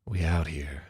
We out here.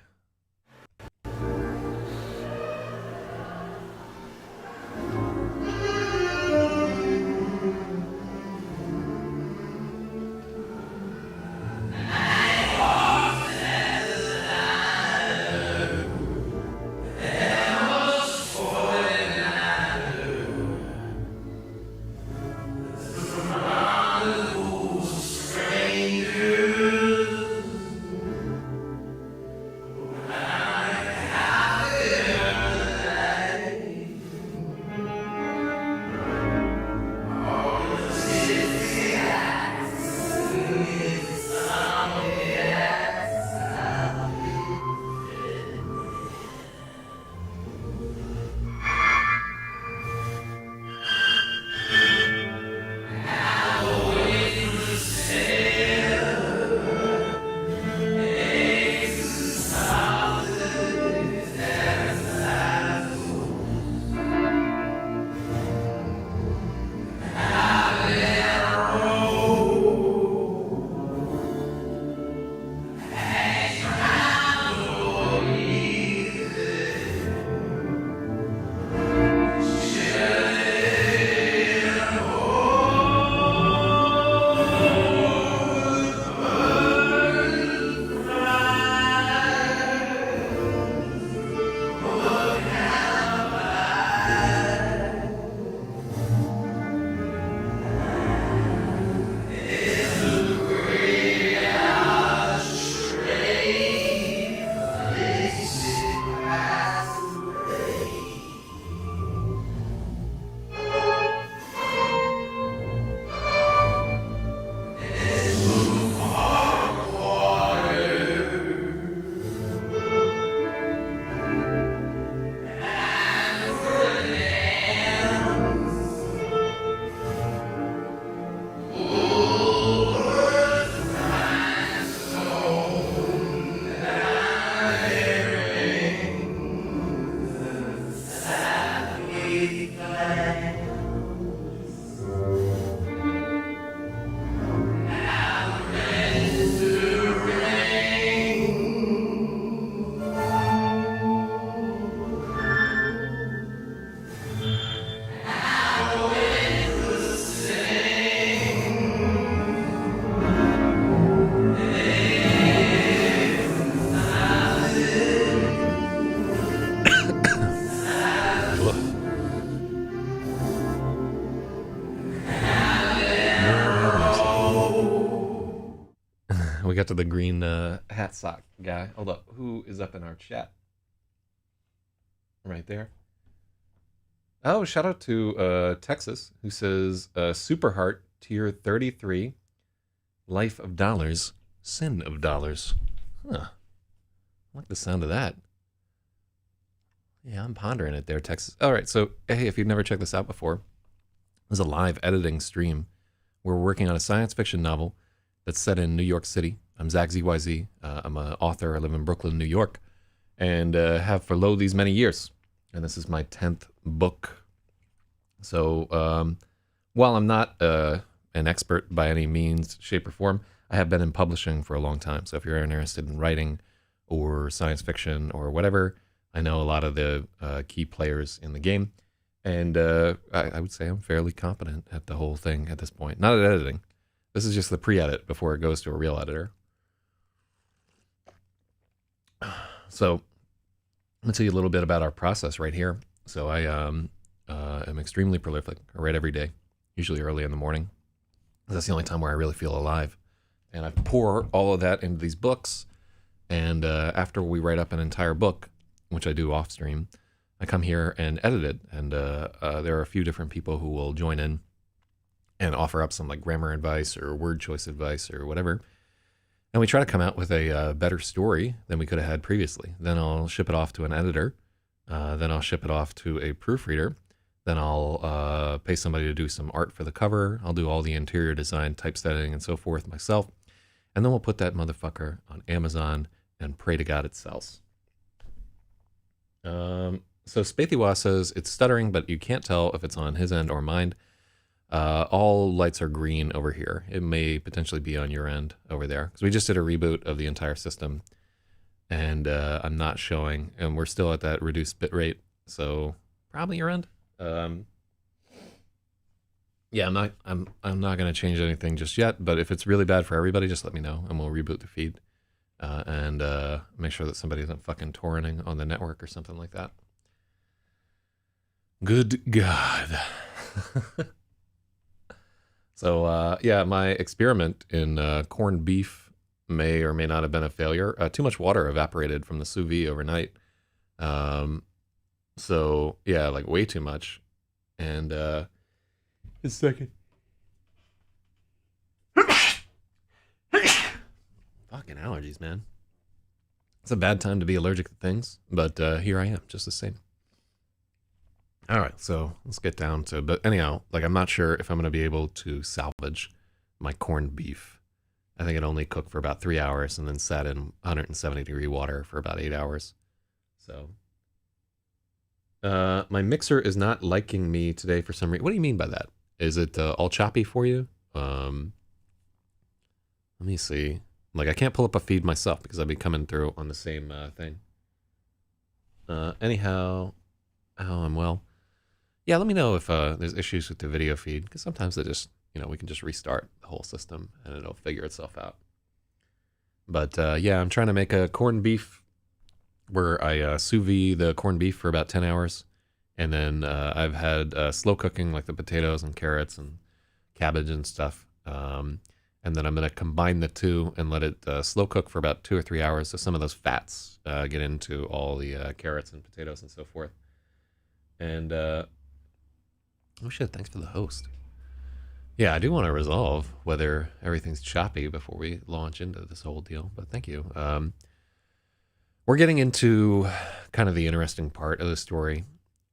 We got to the green hat sock guy. Hold up. Who is up in our chat? Right there. Oh, shout out to Texas, who says, Superheart, tier 33, Life of Dollars, Sin of Dollars. Huh. I like the sound of that. Yeah, I'm pondering it there, Texas. All right, so, hey, if you've never checked this out before, this is a live editing stream. We're working on a science fiction novel that's set in New York City. I'm Zak Zyz. I'm an author. I live in Brooklyn, New York, and have for lo these many years. And this is my 10th book. So while I'm not an expert by any means, shape, or form, I have been in publishing for a long time. So if you're interested in writing or science fiction or whatever, I know a lot of the key players in the game. And I would say I'm fairly competent at the whole thing at this point. Not at editing. This is just the pre-edit before it goes to a real editor. So I'm going to tell you a little bit about our process right here. So I am extremely prolific. I write every day, usually early in the morning. That's the only time where I really feel alive. And I pour all of that into these books. And after we write up an entire book, which I do off stream, I come here and edit it. And there are a few different people who will join in and offer up some like grammar advice or word choice advice or whatever. And we try to come out with a better story than we could have had previously. Then I'll ship it off to an editor. Then I'll ship it off to a proofreader. Then I'll pay somebody to do some art for the cover. I'll do all the interior design, typesetting, and so forth myself. And then we'll put that motherfucker on Amazon and pray to God it sells. So Spathiwa says, it's stuttering, but you can't tell if it's on his end or mine. All lights are green over here. It may potentially be on your end over there, because we just did a reboot of the entire system. and I'm not showing, and we're still at that reduced bit rate, so probably your end. Yeah, I'm not gonna change anything just yet, but if it's really bad for everybody, just let me know and we'll reboot the feed and make sure that somebody isn't fucking torrenting on the network or something like that. Good God. So yeah, my experiment in corned beef may or may not have been a failure. Too much water evaporated from the sous vide overnight. So yeah, like way too much. And a second. Fucking allergies, man. It's a bad time to be allergic to things, but here I am, just the same. All right, so let's get down to, but anyhow, like I'm not sure if I'm going to be able to salvage my corned beef. I think it only cooked for about 3 hours and then sat in 170-degree water for about 8 hours. So, my mixer is not liking me today for some reason. What do you mean by that? Is it all choppy for you? Let me see. Like I can't pull up a feed myself because I'll be coming through on the same thing. Anyhow, I'm well. Yeah, let me know if there's issues with the video feed, because sometimes they just, we can just restart the whole system and it'll figure itself out. But yeah, I'm trying to make a corned beef where I sous vide the corned beef for about 10 hours. And then I've had slow cooking like the potatoes and carrots and cabbage and stuff. And then I'm going to combine the two and let it slow cook for about 2 or 3 hours so some of those fats get into all the carrots and potatoes and so forth. And oh shit, thanks for the host. Yeah, I do want to resolve whether everything's choppy before we launch into this whole deal, but thank you. We're getting into kind of the interesting part of the story.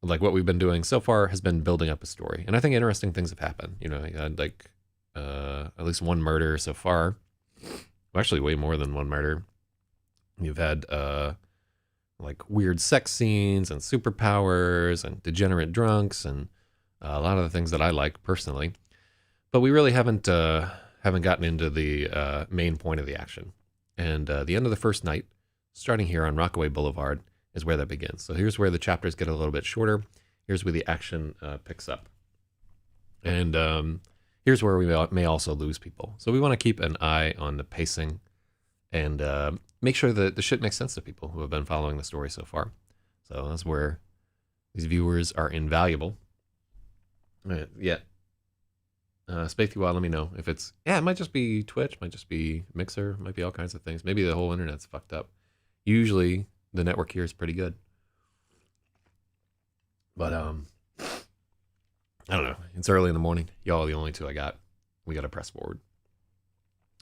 Like what we've been doing so far has been building up a story, and I think interesting things have happened. You had like at least one murder so far. Well, actually way more than one murder. You've had like weird sex scenes and superpowers and degenerate drunks and a lot of the things that I like personally, but we really haven't gotten into the main point of the action. And the end of the first night, starting here on Rockaway Boulevard, is where that begins. So here's where the chapters get a little bit shorter. Here's where the action picks up, and here's where we may also lose people. So we want to keep an eye on the pacing and make sure that the shit makes sense to people who have been following the story so far. So that's where these viewers are invaluable. Yeah. Spathy, let me know if it's, it might just be Twitch, might just be Mixer, might be all kinds of things. Maybe the whole internet's fucked up. Usually the network here is pretty good. But, I don't know. It's early in the morning. Y'all are the only two I got. We got to press forward.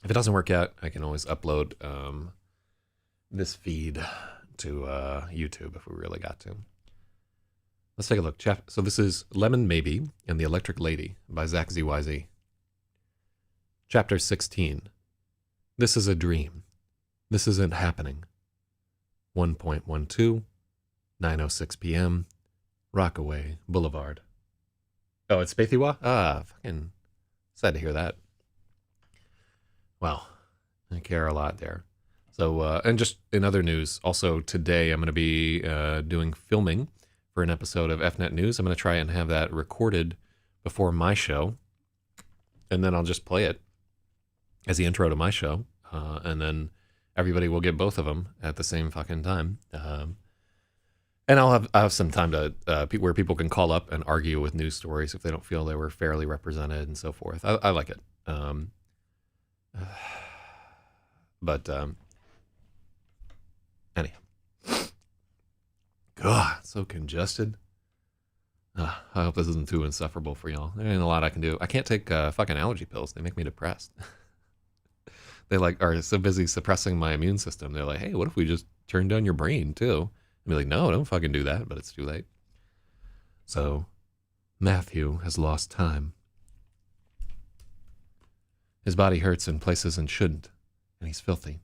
If it doesn't work out, I can always upload this feed to YouTube if we really got to. Let's take a look. So this is Lemon Maybe and the Electric Lady by Zak Zyz. Chapter 16. This is a dream. This isn't happening. 1.12, 9:06 p.m., Rockaway Boulevard. Oh, it's Spathiwa? Fucking sad to hear that. Wow, I care a lot there. So, and just in other news, also today I'm going to be doing filming for an episode of FNet News. I'm going to try and have that recorded before my show, and then I'll just play it as the intro to my show, and then everybody will get both of them at the same fucking time. And I'll have some time to where people can call up and argue with news stories if they don't feel they were fairly represented and so forth. I like it. But anyhow. God, so congested. I hope this isn't too insufferable for y'all. There ain't a lot I can do. I can't take fucking allergy pills. They make me depressed. They are so busy suppressing my immune system. They're like, hey, what if we just turn down your brain too? I'd be like, no, don't fucking do that, but it's too late. So Matthew has lost time. His body hurts in places and shouldn't, and he's filthy.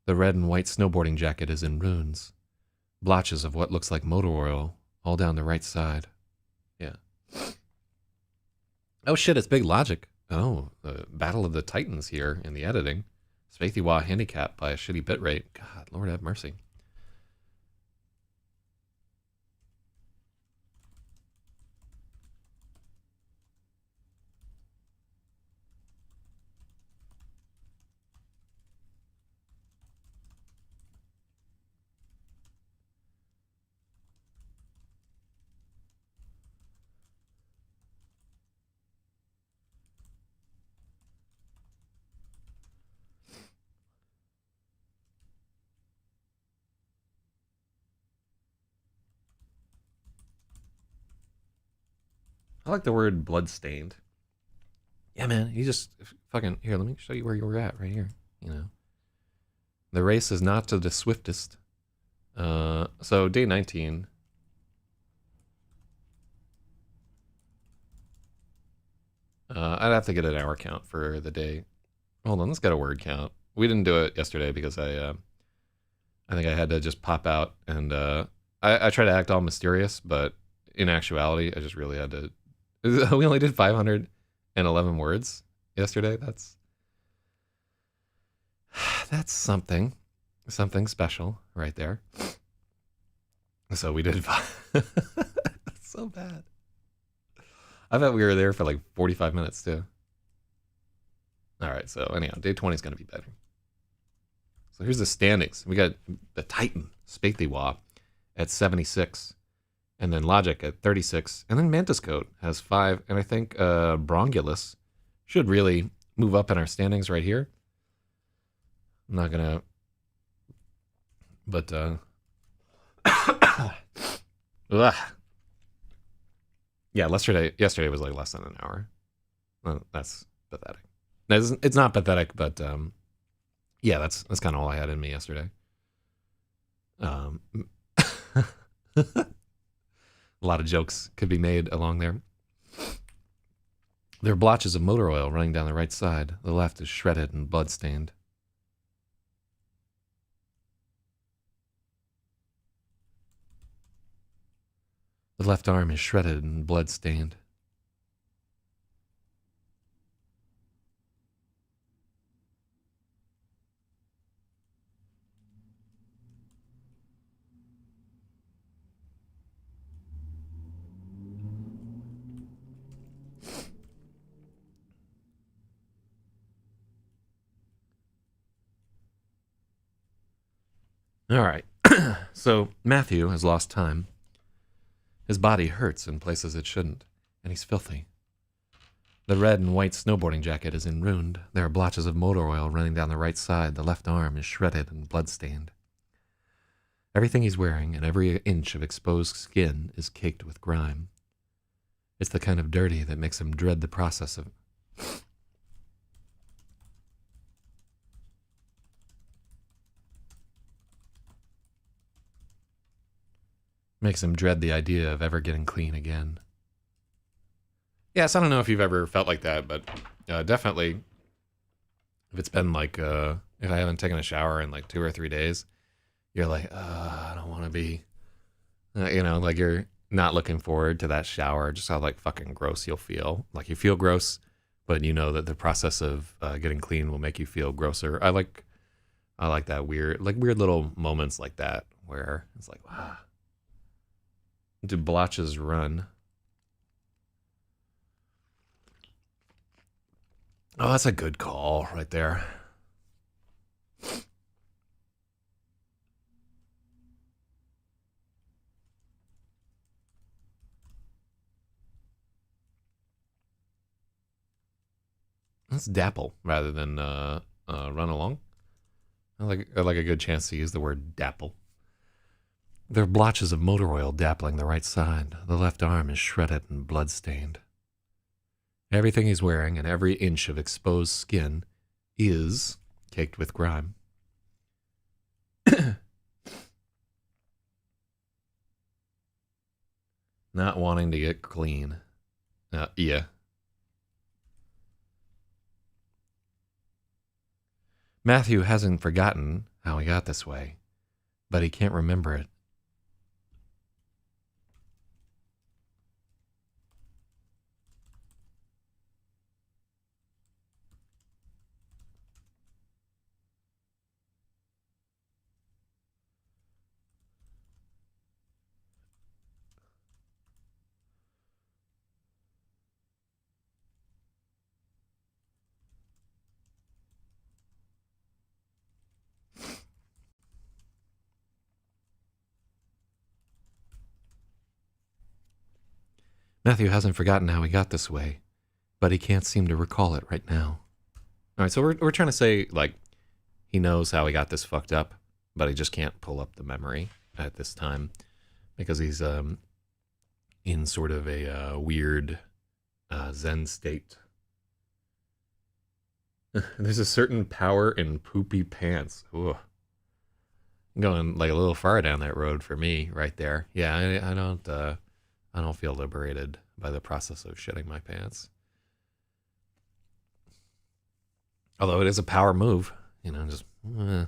The red and white snowboarding jacket is in ruins. Blotches of what looks like motor oil all down the right side. Yeah. Oh shit, it's Big Logic. Oh, the Battle of the Titans here in the editing. Spathy Wah handicapped by a shitty bit rate. God, Lord have mercy. I like the word bloodstained. Yeah, man. You just fucking here. Let me show you where you were at right here. You know, the race is not to the swiftest. So day 19. I'd have to get an hour count for the day. Hold on, let's get a word count. We didn't do it yesterday because I think I had to just pop out and I try to act all mysterious, but in actuality, I just really had to. We only did 511 words yesterday. That's something special right there. So we did That's so bad. I thought we were there for like 45 minutes too. All right, so anyhow, day 20 is going to be better. So here's the standings. We got the Titan, Spathy Wah, at 76, and then Logic at 36, and then Mantis Coat has 5, and I think Brongulus should really move up in our standings right here. I'm not gonna, but yeah, yesterday was like less than an hour. That's pathetic. It's not pathetic, but yeah, that's kind of all I had in me yesterday. A lot of jokes could be made along there. There are blotches of motor oil running down the right side. The left is shredded and blood-stained. The left arm is shredded and blood-stained. All right. So Matthew has lost time. His body hurts in places it shouldn't, and he's filthy. The red and white snowboarding jacket is ruined. There are blotches of motor oil running down the right side. The left arm is shredded and blood-stained. Everything he's wearing and every inch of exposed skin is caked with grime. It's the kind of dirty that makes him dread the process of... makes him dread the idea of ever getting clean again. Yes, I don't know if you've ever felt like that, but definitely if it's been like, if I haven't taken a shower in like 2 or 3 days, you're like, I don't want to be, you know, like you're not looking forward to that shower, just how like fucking gross you'll feel. Like you feel gross, but you know that the process of getting clean will make you feel grosser. I like that weird little moments like that where it's like, wow. Do blotches run? Oh, that's a good call right there. Let's dapple rather than run along. I like a good chance to use the word dapple. There are blotches of motor oil dappling the right side. The left arm is shredded and blood-stained. Everything he's wearing and every inch of exposed skin is caked with grime. Not wanting to get clean. Yeah. Matthew hasn't forgotten how he got this way, but he can't remember it. Matthew hasn't forgotten how he got this way, but he can't seem to recall it right now. All right, so we're trying to say, like, he knows how he got this fucked up, but he just can't pull up the memory at this time because he's in sort of a weird Zen state. There's a certain power in poopy pants. Ooh. I'm going like a little far down that road for me right there. Yeah, I don't feel liberated by the process of shitting my pants. Although it is a power move, you know, just who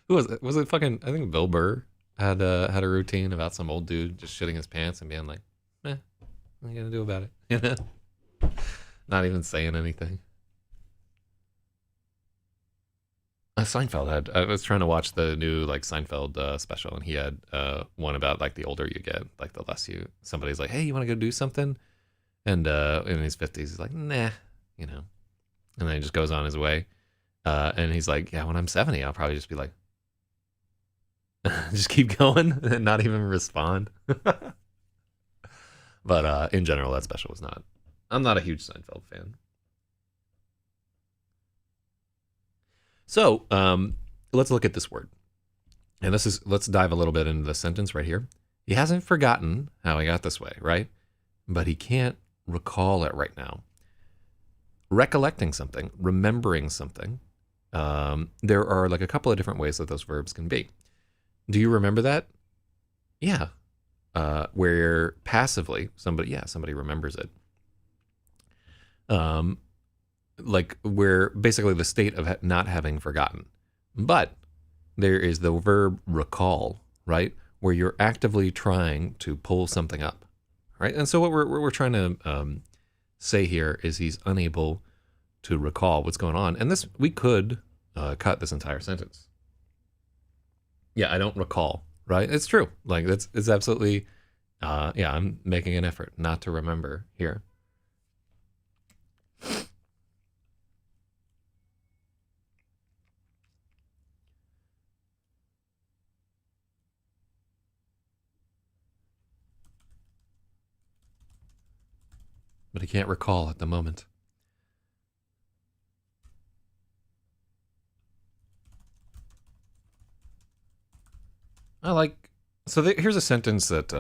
was it? Was it fucking, I think Bill Burr had a routine about some old dude just shitting his pants and being like, what are you gonna do about it? You know? Not even saying anything. Seinfeld had, I was trying to watch the new like Seinfeld special, and he had one about like the older you get, like the less you, somebody's like, hey, you want to go do something? And in his 50s, he's like, nah, you know, and then he just goes on his way. And he's like, yeah, when I'm 70, I'll probably just be like, just keep going and not even respond. But in general, that special was not, I'm not a huge Seinfeld fan. So let's look at this word. And let's dive a little bit into the sentence right here. He hasn't forgotten how he got this way, right? But he can't recall it right now. Recollecting something, remembering something, there are like a couple of different ways that those verbs can be. Do you remember that? Yeah. Where passively, somebody remembers it. Like where basically the state of not having forgotten. But there is the verb recall, right? Where you're actively trying to pull something up, right? And so what we're trying to say here is he's unable to recall what's going on. And this, we could cut this entire sentence. Yeah, I don't recall, right? It's true. Like it's absolutely, yeah, I'm making an effort not to remember here. But he can't recall at the moment. I like, so here's a sentence that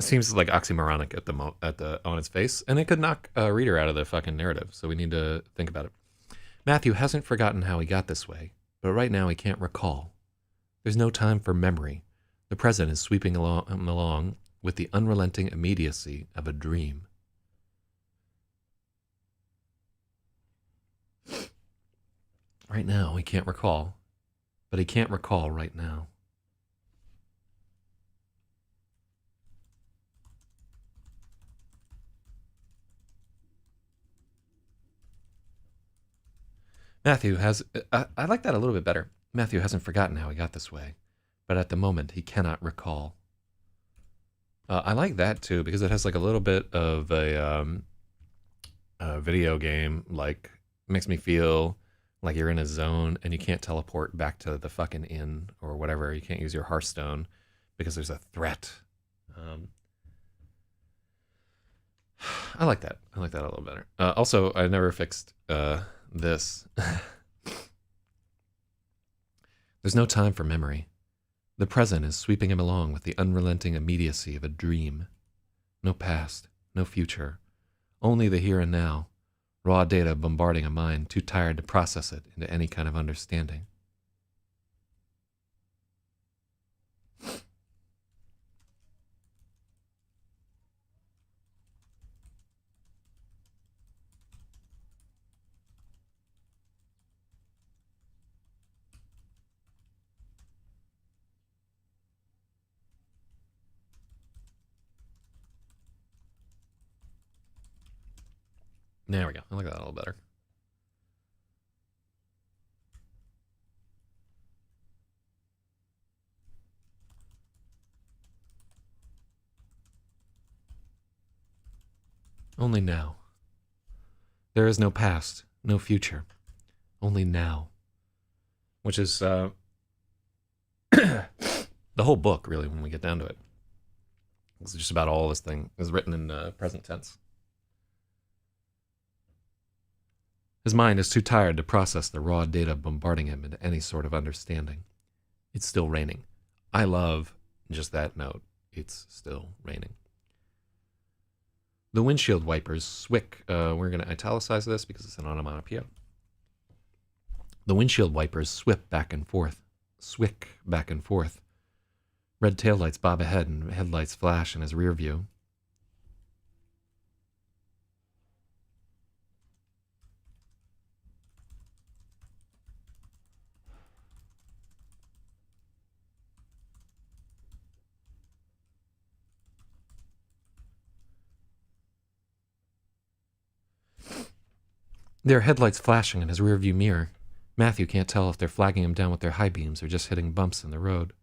seems like oxymoronic on its face, and it could knock a reader out of the fucking narrative. So we need to think about it. Matthew hasn't forgotten how he got this way, but right now he can't recall. There's no time for memory. The present is sweeping along with the unrelenting immediacy of a dream. Right now he can't recall, but he can't recall right now. Matthew has, I like that a little bit better. Matthew hasn't forgotten how he got this way, but at the moment he cannot recall. I like that too, because it has like a little bit of a video game, like makes me feel like you're in a zone and you can't teleport back to the fucking inn or whatever. You can't use your Hearthstone because there's a threat. I like that. I like that a little better. Also, I never fixed this. There's no time for memory. The present is sweeping him along with the unrelenting immediacy of a dream. No past, no future, only the here and now, raw data bombarding a mind too tired to process it into any kind of understanding. There we go. I like that a little better. Only now. There is no past, no future. Only now. Which is The whole book, really, when we get down to it. It's just about all this thing is written in present tense. His mind is too tired to process the raw data bombarding him into any sort of understanding. It's still raining. I love just that note. It's still raining. The windshield wipers swick. We're going to italicize this because it's an onomatopoeia. The windshield wipers swip back and forth. Swick back and forth. Red taillights bob ahead and headlights flash in his rear view. There are headlights flashing in his rearview mirror. Matthew can't tell if they're flagging him down with their high beams or just hitting bumps in the road.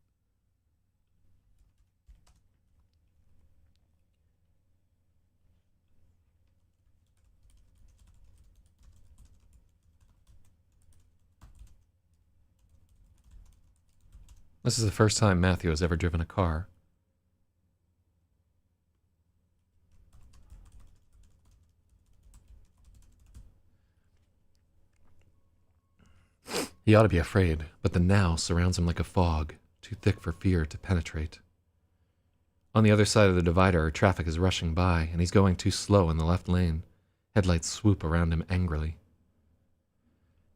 This is the first time Matthew has ever driven a car. He ought to be afraid, but the now surrounds him like a fog, too thick for fear to penetrate. On the other side of the divider, traffic is rushing by, and he's going too slow in the left lane. Headlights swoop around him angrily.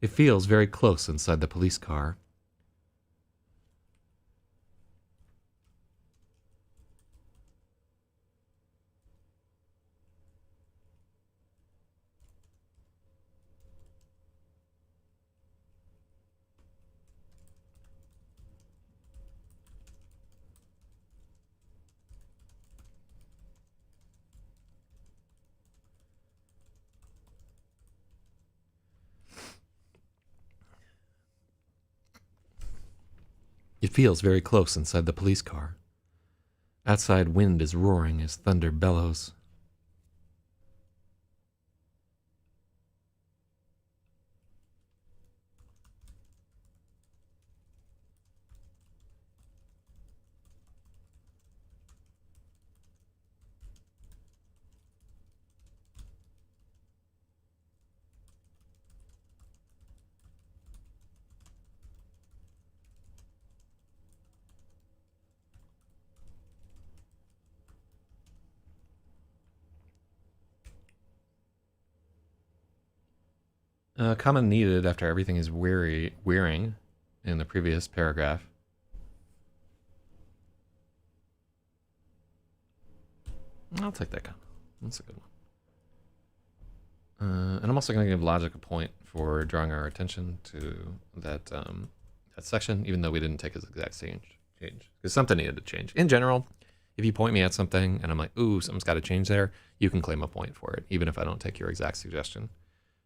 It feels very close inside the police car. It feels very close inside the police car. Outside wind is roaring as thunder bellows. Comma needed after everything is wearing in the previous paragraph. I'll take that comma. That's a good one. And I'm also going to give Logic a point for drawing our attention to that that section, even though we didn't take his exact change. Because something needed to change. In general, if you point me at something and I'm like, ooh, something's got to change there, you can claim a point for it, even if I don't take your exact suggestion.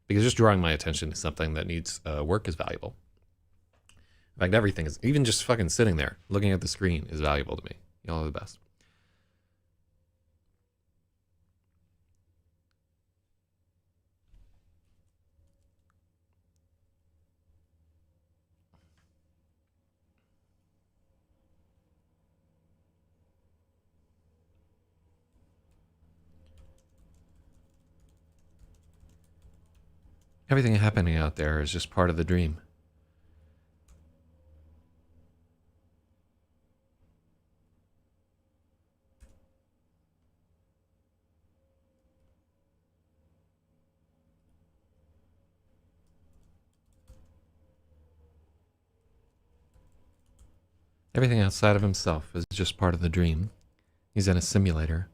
Because just drawing my attention to something that needs work is valuable. In fact, everything is, even just fucking sitting there, looking at the screen is valuable to me. Y'all are the best. Everything happening out there is just part of the dream. Everything outside of himself is just part of the dream. He's in a simulator.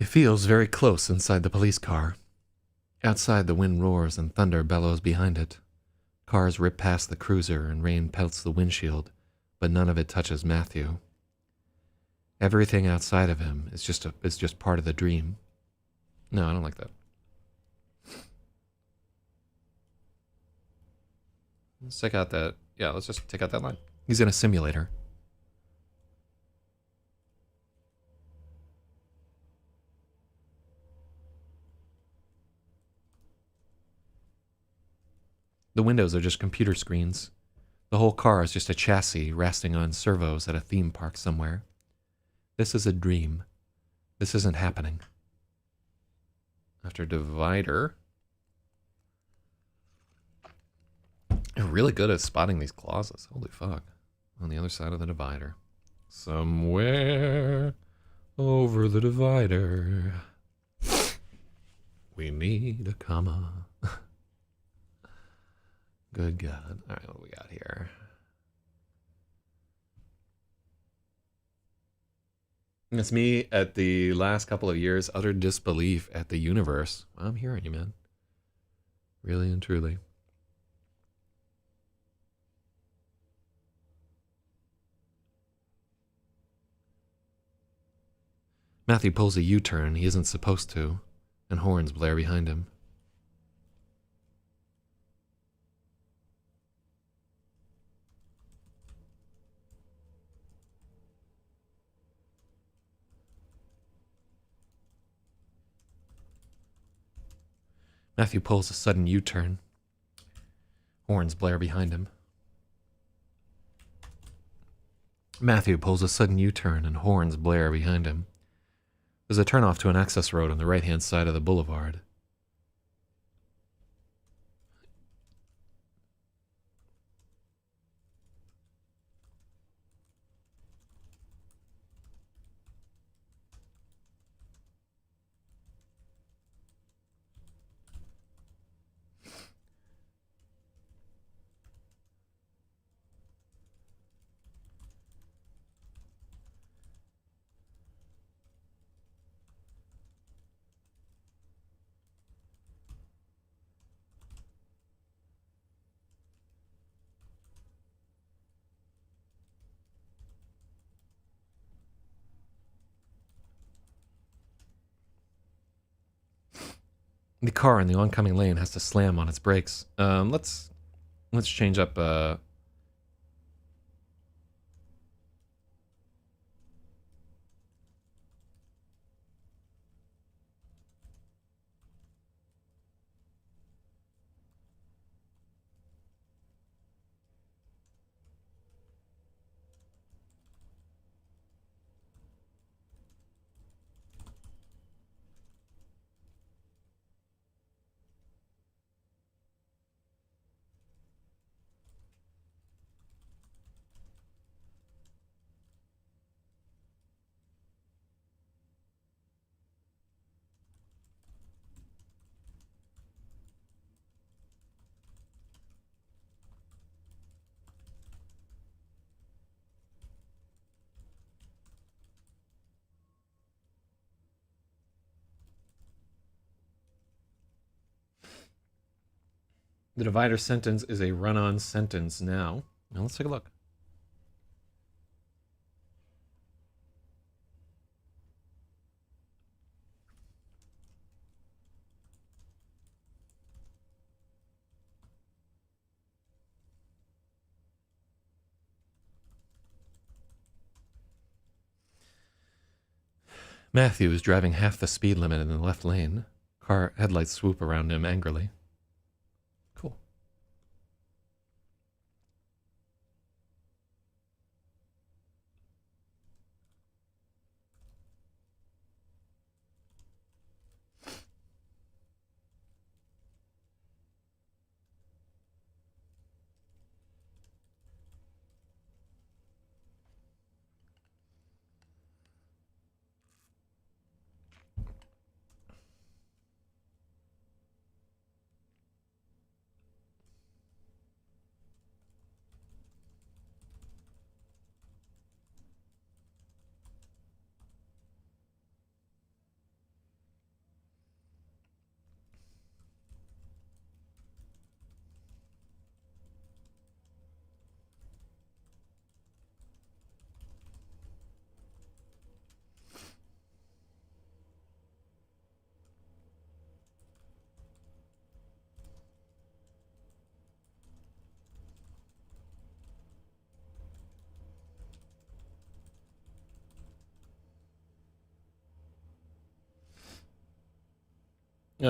It feels very close inside the police car. Outside, the wind roars and thunder bellows behind it. Cars rip past the cruiser and rain pelts the windshield, but none of it touches Matthew. Everything outside of him is just part of the dream. No, I don't like that. Let's take out that. Yeah, let's just take out that line. He's in a simulator. The windows are just computer screens. The whole car is just a chassis resting on servos at a theme park somewhere. This is a dream. This isn't happening. After divider. You're really good at spotting these clauses. Holy fuck. On the other side of the divider. Somewhere over the divider. We need a comma. Good God. All right, what do we got here? It's me at the last couple of years, utter disbelief at the universe. I'm hearing you, man. Really and truly. Matthew pulls a U-turn he isn't supposed to, and horns blare behind him. Matthew pulls a sudden U-turn. Horns blare behind him. Matthew pulls a sudden U-turn and horns blare behind him. There's a turnoff to an access road on the right-hand side of the boulevard. The car in the oncoming lane has to slam on its brakes. Let's change up. The divider sentence is a run-on sentence now. Now let's take a look. Matthew is driving half the speed limit in the left lane. Car headlights swoop around him angrily. Cool.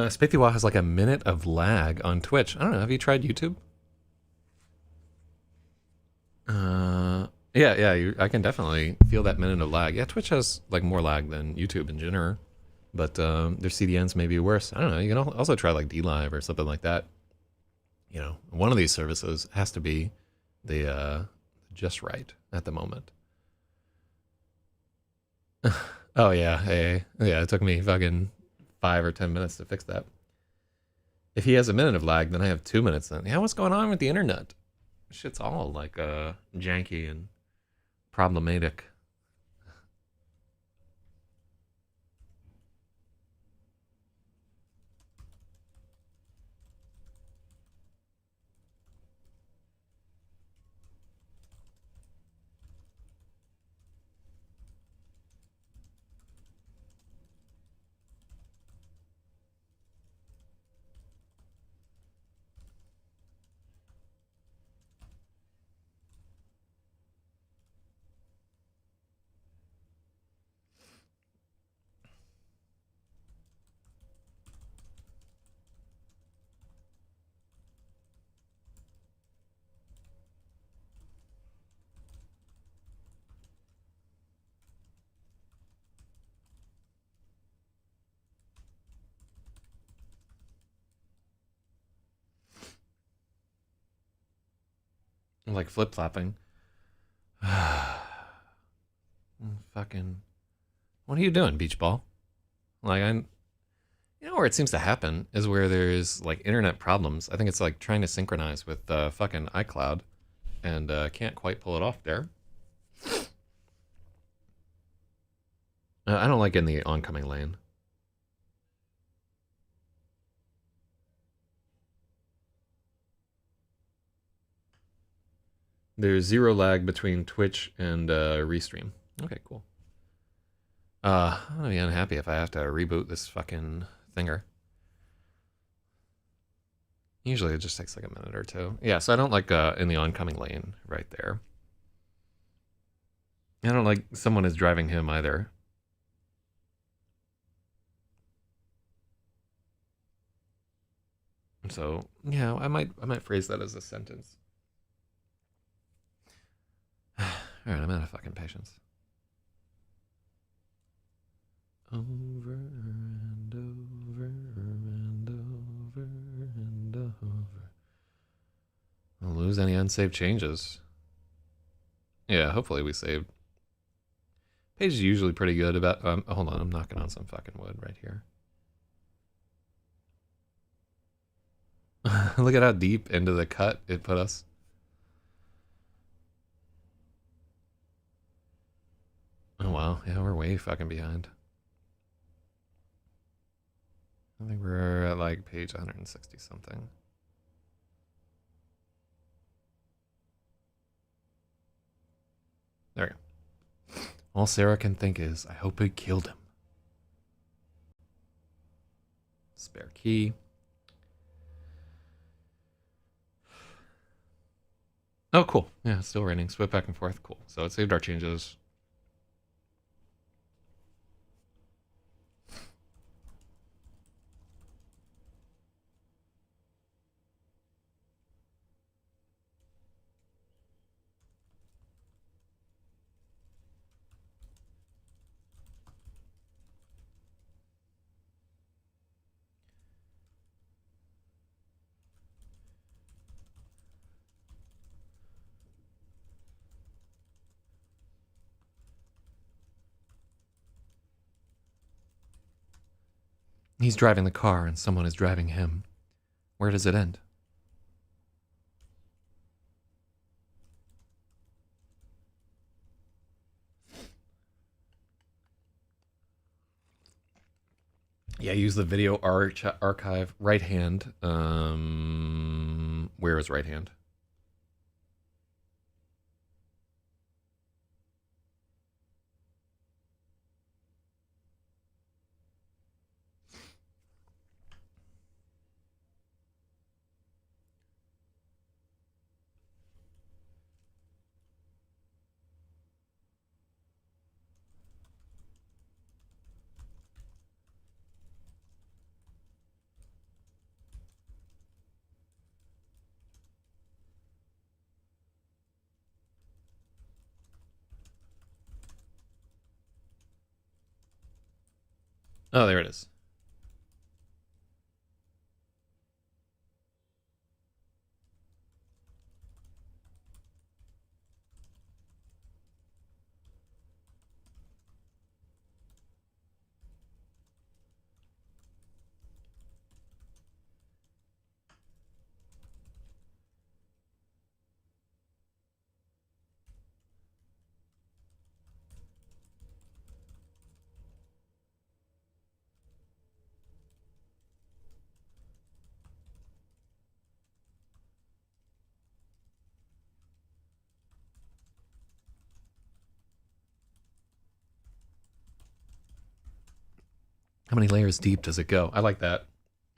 Spathywall has like a minute of lag on Twitch. I don't know. Have you tried YouTube? Yeah. I can definitely feel that minute of lag. Yeah, Twitch has like more lag than YouTube in general, but their CDNs may be worse. I don't know. You can also try like DLive or something like that. You know, one of these services has to be the just right at the moment. Oh yeah, hey, yeah. It took me fucking 5 or 10 minutes to fix that. If he has a minute of lag, then I have 2 minutes. Then yeah, what's going on with the internet? Shit's all like janky and problematic. Like flip flopping. Fucking. What are you doing, beach ball? Like you know where it seems to happen is where there's like internet problems. I think it's like trying to synchronize with fucking iCloud, and can't quite pull it off there. I don't like in the oncoming lane. There's 0 lag between Twitch and Restream. Okay, cool. I'm gonna be unhappy if I have to reboot this fucking thinger. Usually it just takes like a minute or two. Yeah, so I don't like in the oncoming lane right there. I don't like someone is driving him either. So yeah, I might phrase that as a sentence. All right, I'm out of fucking patience. Over and over and over and over. I'll lose any unsaved changes. Yeah, hopefully we saved. Page is usually pretty good about. Hold on, I'm knocking on some fucking wood right here. Look at how deep into the cut it put us. Oh wow, yeah, we're way fucking behind. I think we're at like page 160 something. There we go. All Sarah can think is, I hope he killed him. Spare key. Oh, cool. Yeah, it's still raining. Swip back and forth. Cool. So it saved our changes. He's driving the car and someone is driving him. Where does it end? Yeah, use the video archive. Right hand. Where is right hand? Oh, there it is. How many layers deep does it go? I like that.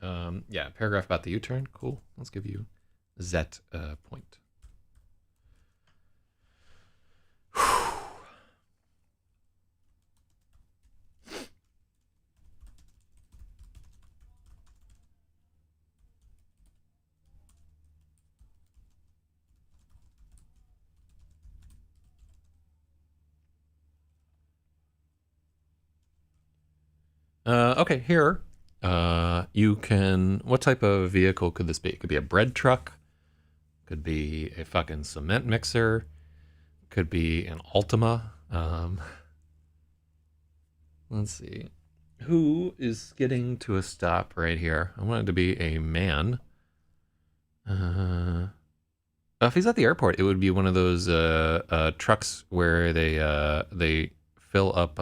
Yeah, paragraph about the U-turn. Cool. Let's give you Zet point. Okay, here. You can. What type of vehicle could this be? It could be a bread truck. Could be a fucking cement mixer. Could be an Altima. Let's see. Who is getting to a stop right here? I want it to be a man. If he's at the airport, it would be one of those trucks where they fill up.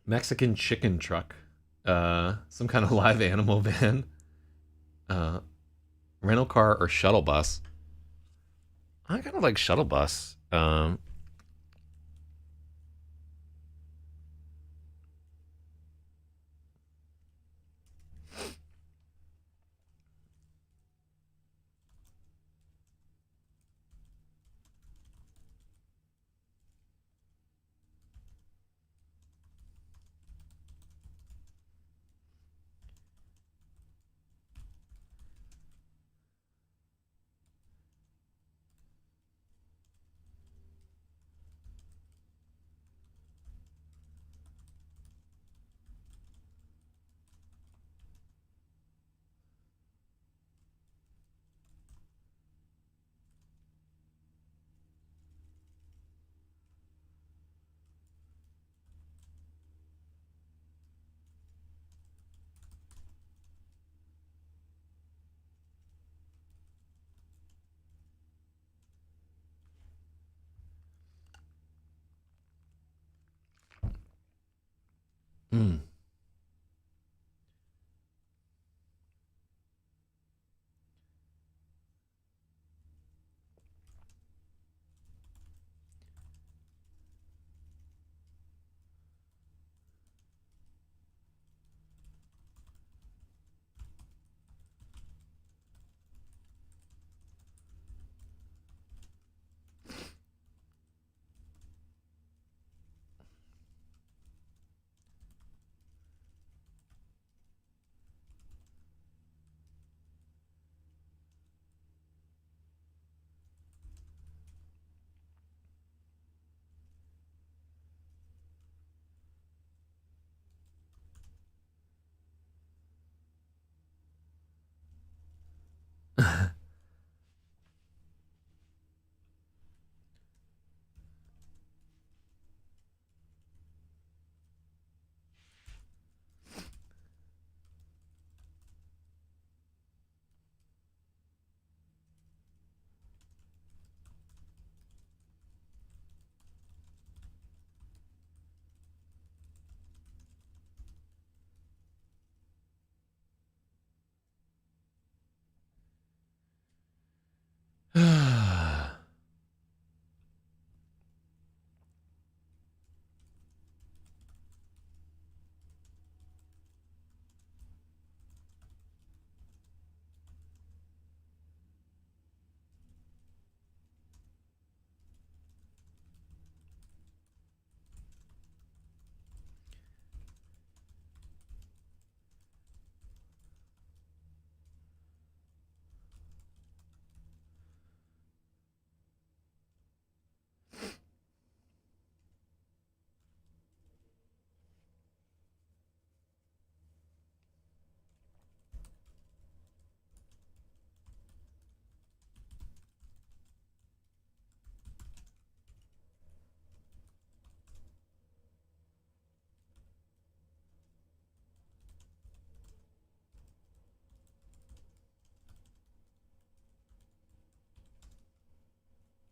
Mexican chicken truck, some kind of live animal van, uh, rental car or shuttle bus. I kind of like shuttle bus. Mm.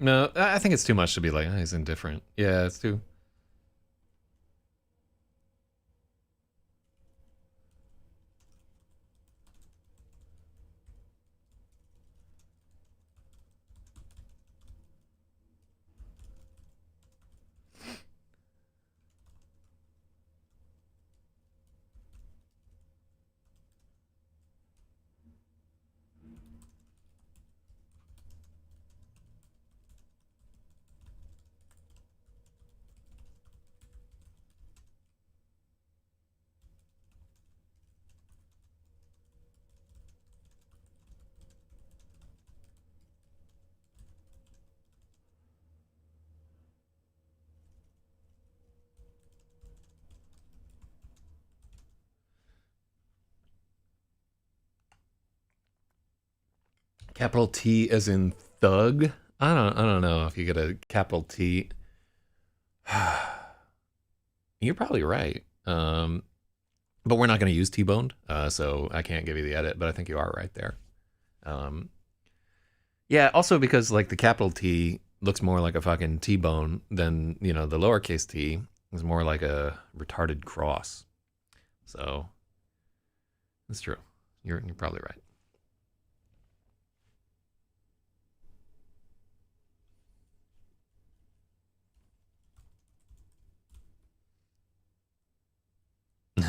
No, I think it's too much to be like, oh, he's indifferent. Yeah, it's too. Capital T as in thug. I don't know if you get a capital T. You're probably right. But we're not going to use T-boned, so I can't give you the edit. But I think you are right there. Um, yeah. Also because like the capital T looks more like a fucking T-bone than the lowercase T is more like a retarded cross. So it's true. You're probably right.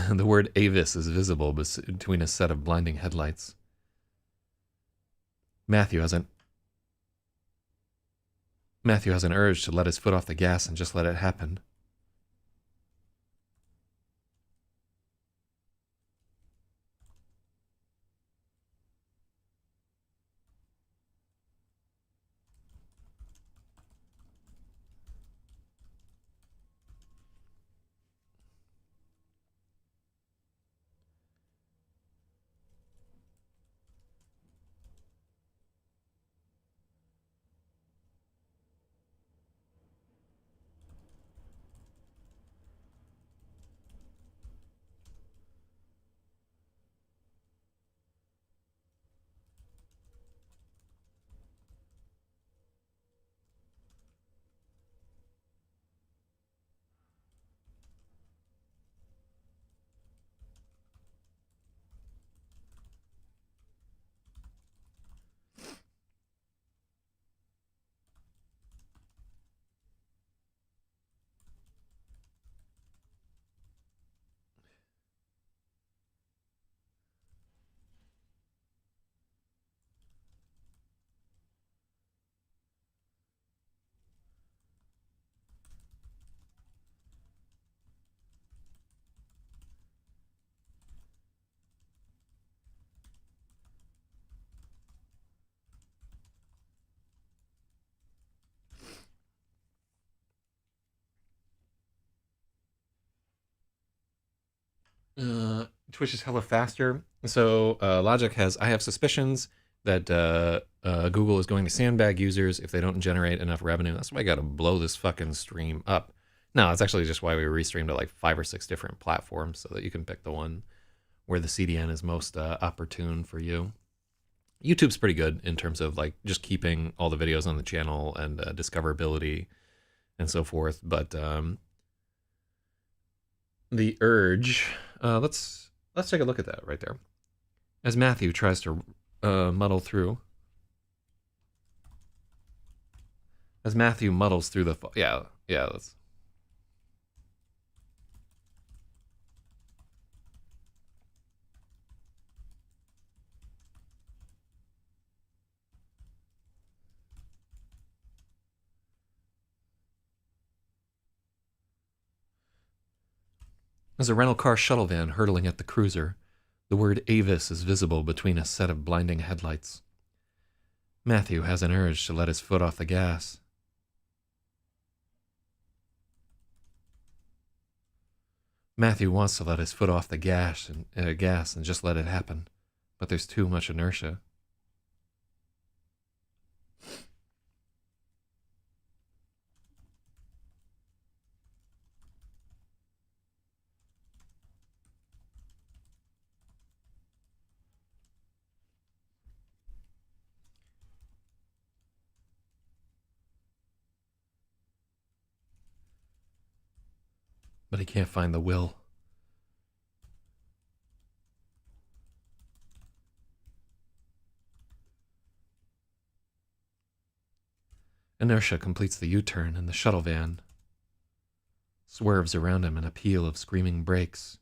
The word Avis is visible between a set of blinding headlights. Matthew has an Matthew has an urge to let his foot off the gas and just let it happen. Twitch is hella faster. So Logic has. I have suspicions that Google is going to sandbag users if they don't generate enough revenue. That's why I got to blow this fucking stream up. No, it's actually just why we restreamed to like 5 or 6 different platforms so that you can pick the one where the CDN is most opportune for you. YouTube's pretty good in terms of like just keeping all the videos on the channel and discoverability and so forth. But the urge. Let's take a look at that right there. As Matthew tries to muddle through. As Matthew muddles through the yeah. Let's. As a rental car shuttle van hurtling at the cruiser, the word Avis is visible between a set of blinding headlights. Matthew has an urge to let his foot off the gas. Matthew wants to let his foot off the gas and just let it happen, but there's too much inertia. but he can't find the will. Inertia completes the U-turn, and the shuttle van swerves around him in a peal of screaming brakes.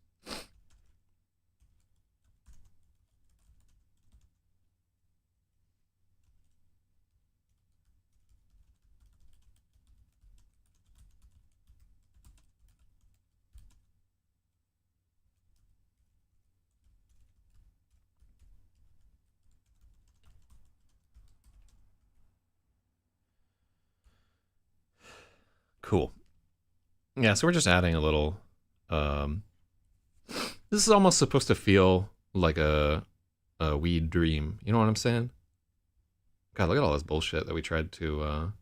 Cool. Yeah, so we're just adding a little. This is almost supposed to feel like a weed dream. You know what I'm saying? God, look at all this bullshit that we tried to.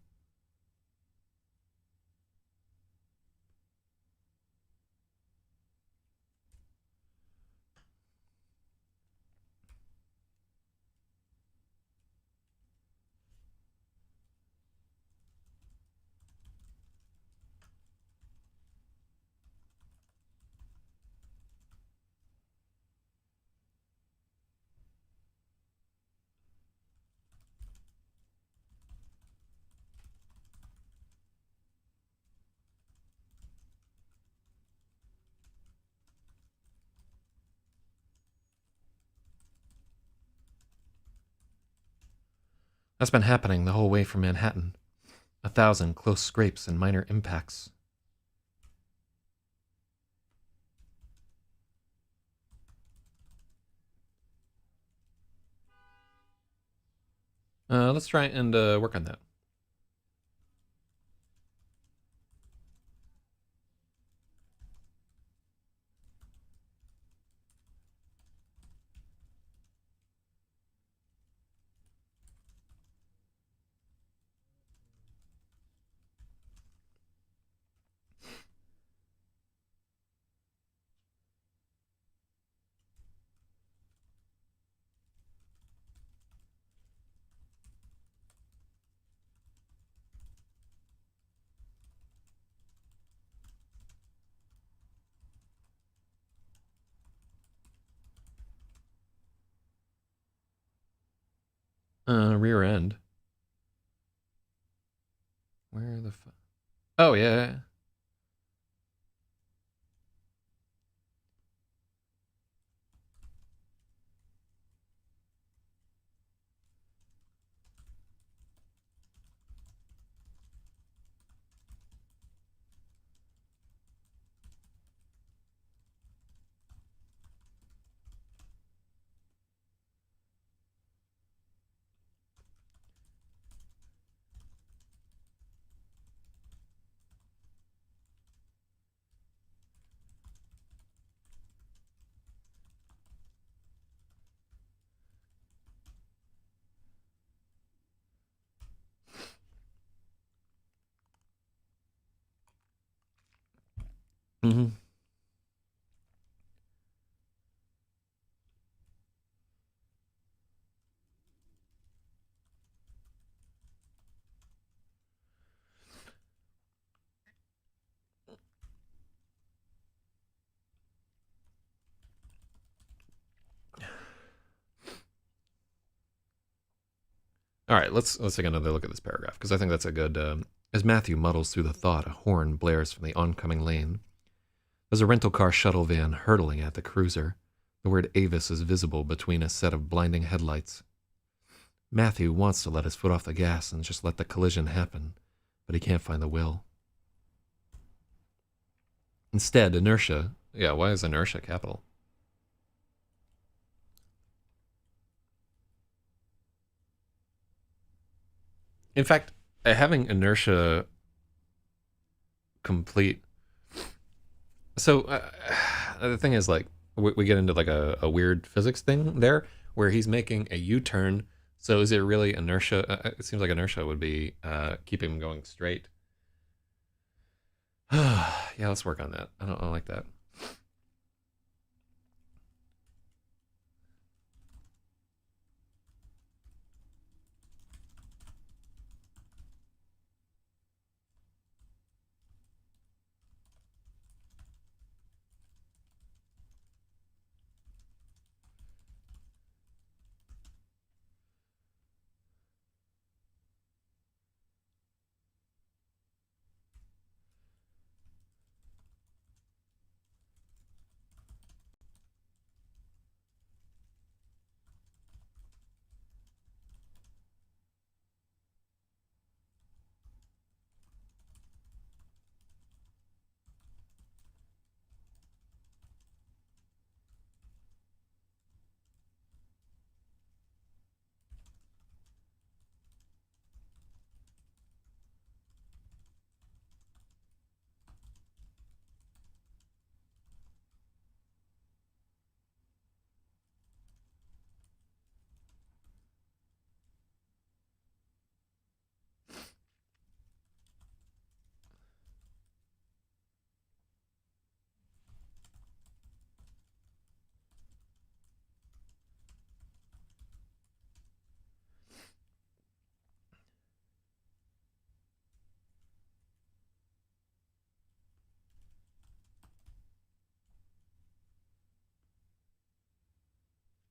That's been happening the whole way from Manhattan. 1,000 close scrapes and minor impacts. Let's try and work on that. Rear end. Where the fuck? Oh, yeah. Mm-hmm. All right, let's take another look at this paragraph because I think that's a good. As Matthew muddles through the thought, a horn blares from the oncoming lane. There's a rental car shuttle van hurtling at the cruiser. The word Avis is visible between a set of blinding headlights. Matthew wants to let his foot off the gas and just let the collision happen, but he can't find the will. Instead, inertia. Yeah, why is inertia capital? In fact, having inertia complete. So the thing is, like, we get into like a weird physics thing there, where he's making a U-turn. So is it really inertia? It seems like inertia would be keeping him going straight. Yeah, let's work on that. I don't like that.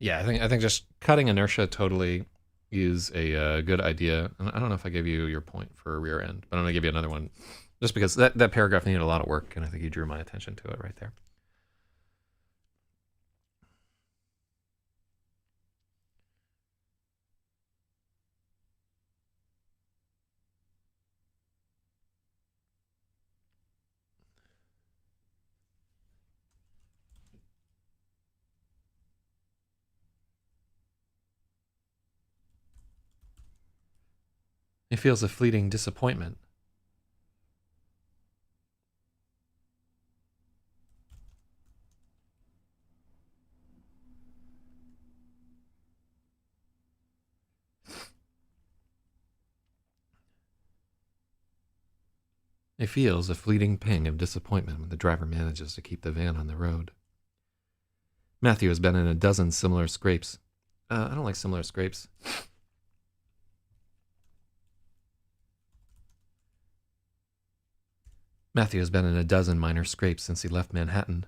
Yeah, I think just cutting inertia totally is a good idea. And I don't know if I gave you your point for rear end, but I'm gonna give you another one, just because that paragraph needed a lot of work, and I think you drew my attention to it right there. He feels a fleeting disappointment. He feels a fleeting pang of disappointment when the driver manages to keep the van on the road. Matthew has been in a dozen similar scrapes. I don't like similar scrapes. Matthew has been in a dozen minor scrapes since he left Manhattan.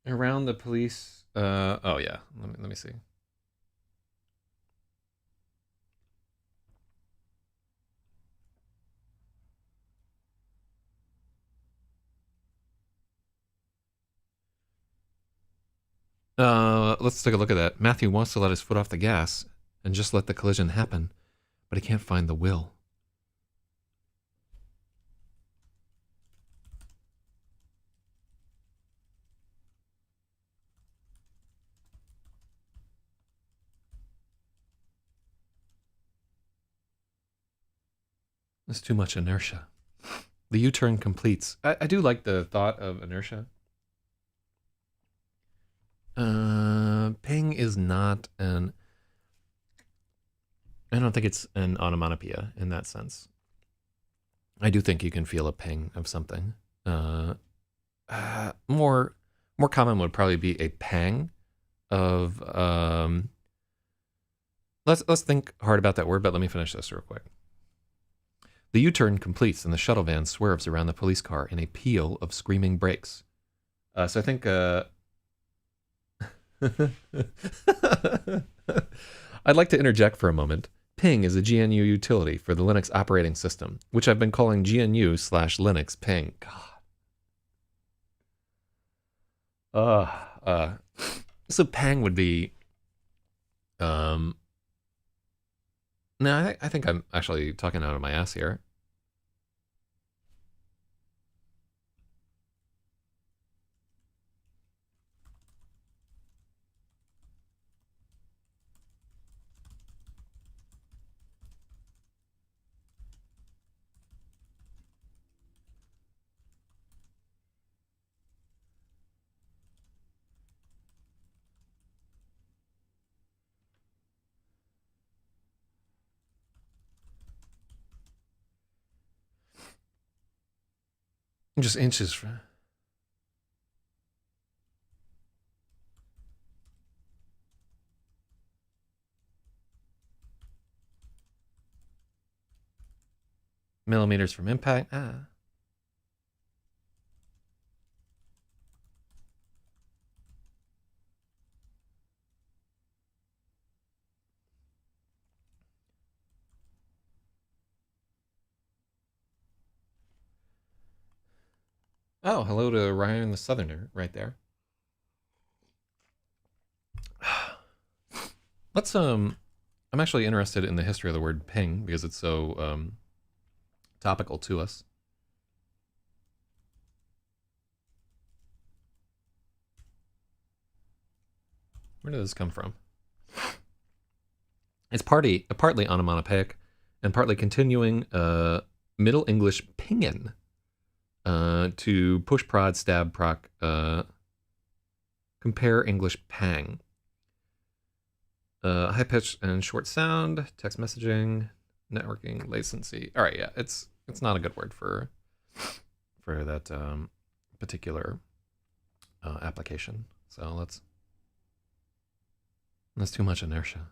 Around the police. Oh yeah. Let me see. Let's take a look at that. Matthew wants to let his foot off the gas and just let the collision happen, but he can't find the will. There's too much inertia. The U-turn completes. I do like the thought of inertia. Ping is not an. I don't think it's an onomatopoeia in that sense. I do think you can feel a ping of something. More common would probably be a pang of. Let's think hard about that word, but let me finish this real quick. The U-turn completes and the shuttle van swerves around the police car in a peal of screaming brakes. So I think I'd like to interject for a moment. Ping is a GNU utility for the Linux operating system, which I've been calling GNU/Linux ping. God. So pang would be. No, I think I'm actually talking out of my ass here. Just inches from. Millimeters from impact. Oh, hello to Ryan the Southerner right there. Let's I'm actually interested in the history of the word ping because it's so topical to us. Where did this come from? It's partly onomatopoeic and partly continuing Middle English pingin to push, prod, stab, proc, compare English pang. High pitch and short sound, text messaging, networking, latency. All right, yeah, it's not a good word for that particular application. So that's too much inertia.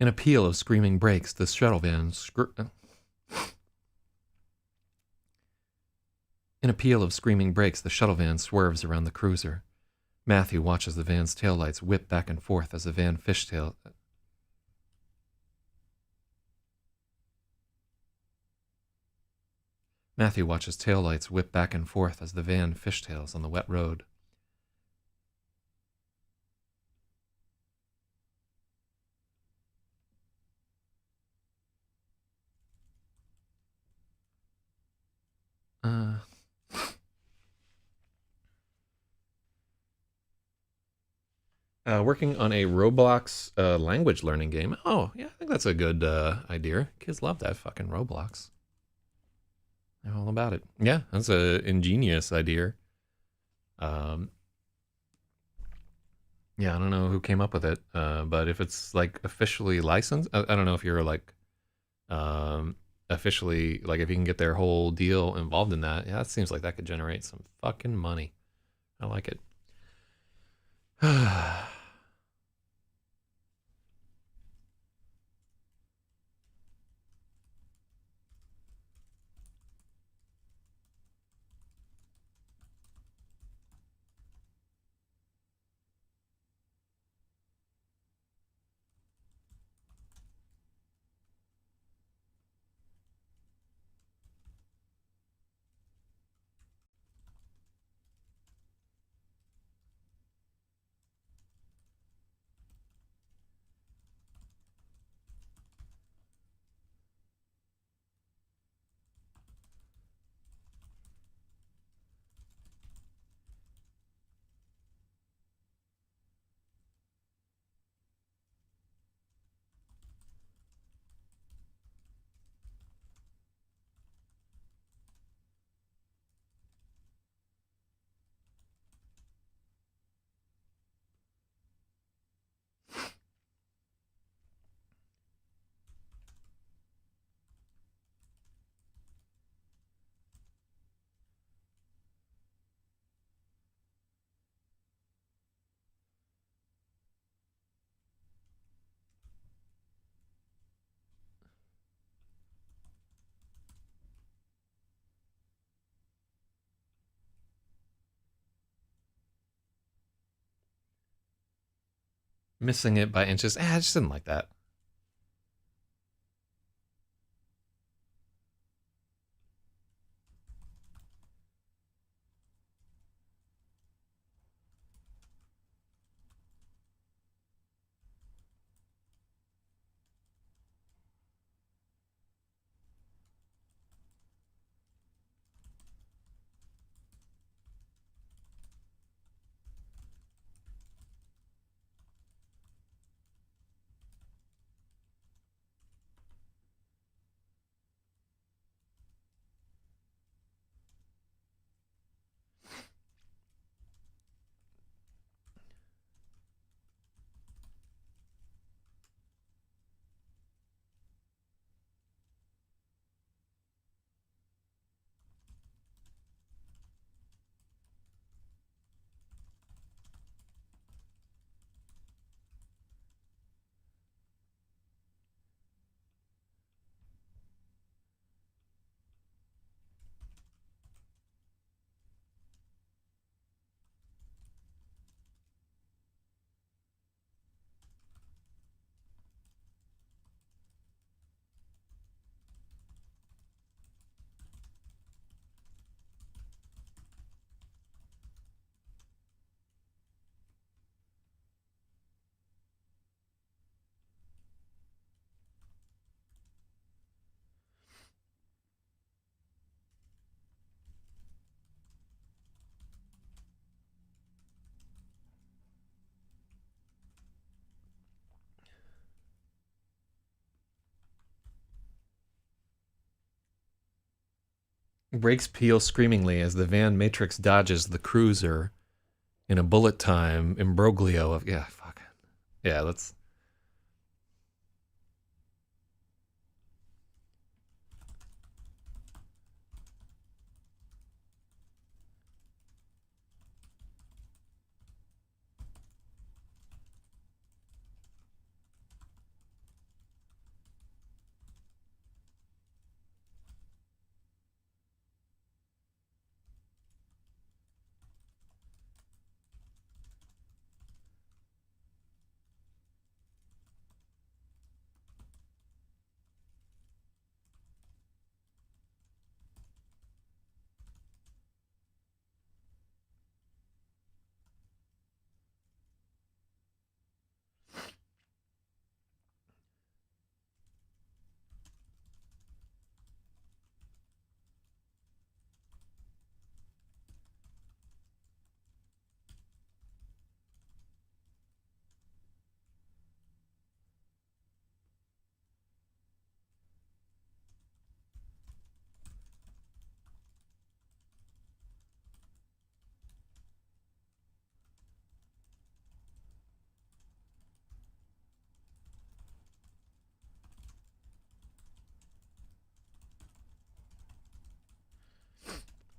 In a peal of screaming brakes, the shuttle van In a peal of screaming brakes, the shuttle van swerves around the cruiser. Matthew watches the van's taillights whip back and forth as the van fishtail. Matthew watches taillights whip back and forth as the van fishtails on the wet road. Working on a Roblox language learning game. Oh, yeah, I think that's a good idea. Kids love that fucking Roblox. They're all about it. Yeah, that's an ingenious idea. Um, yeah, I don't know who came up with it, but if it's like officially licensed, I don't know if you're like officially, like if you can get their whole deal involved in that. Yeah, it seems like that could generate some fucking money. I like it. Missing it by inches. I just didn't like that. Brakes peel screamingly as the van Matrix dodges the cruiser in a bullet time imbroglio of yeah, fuck. Yeah, let's.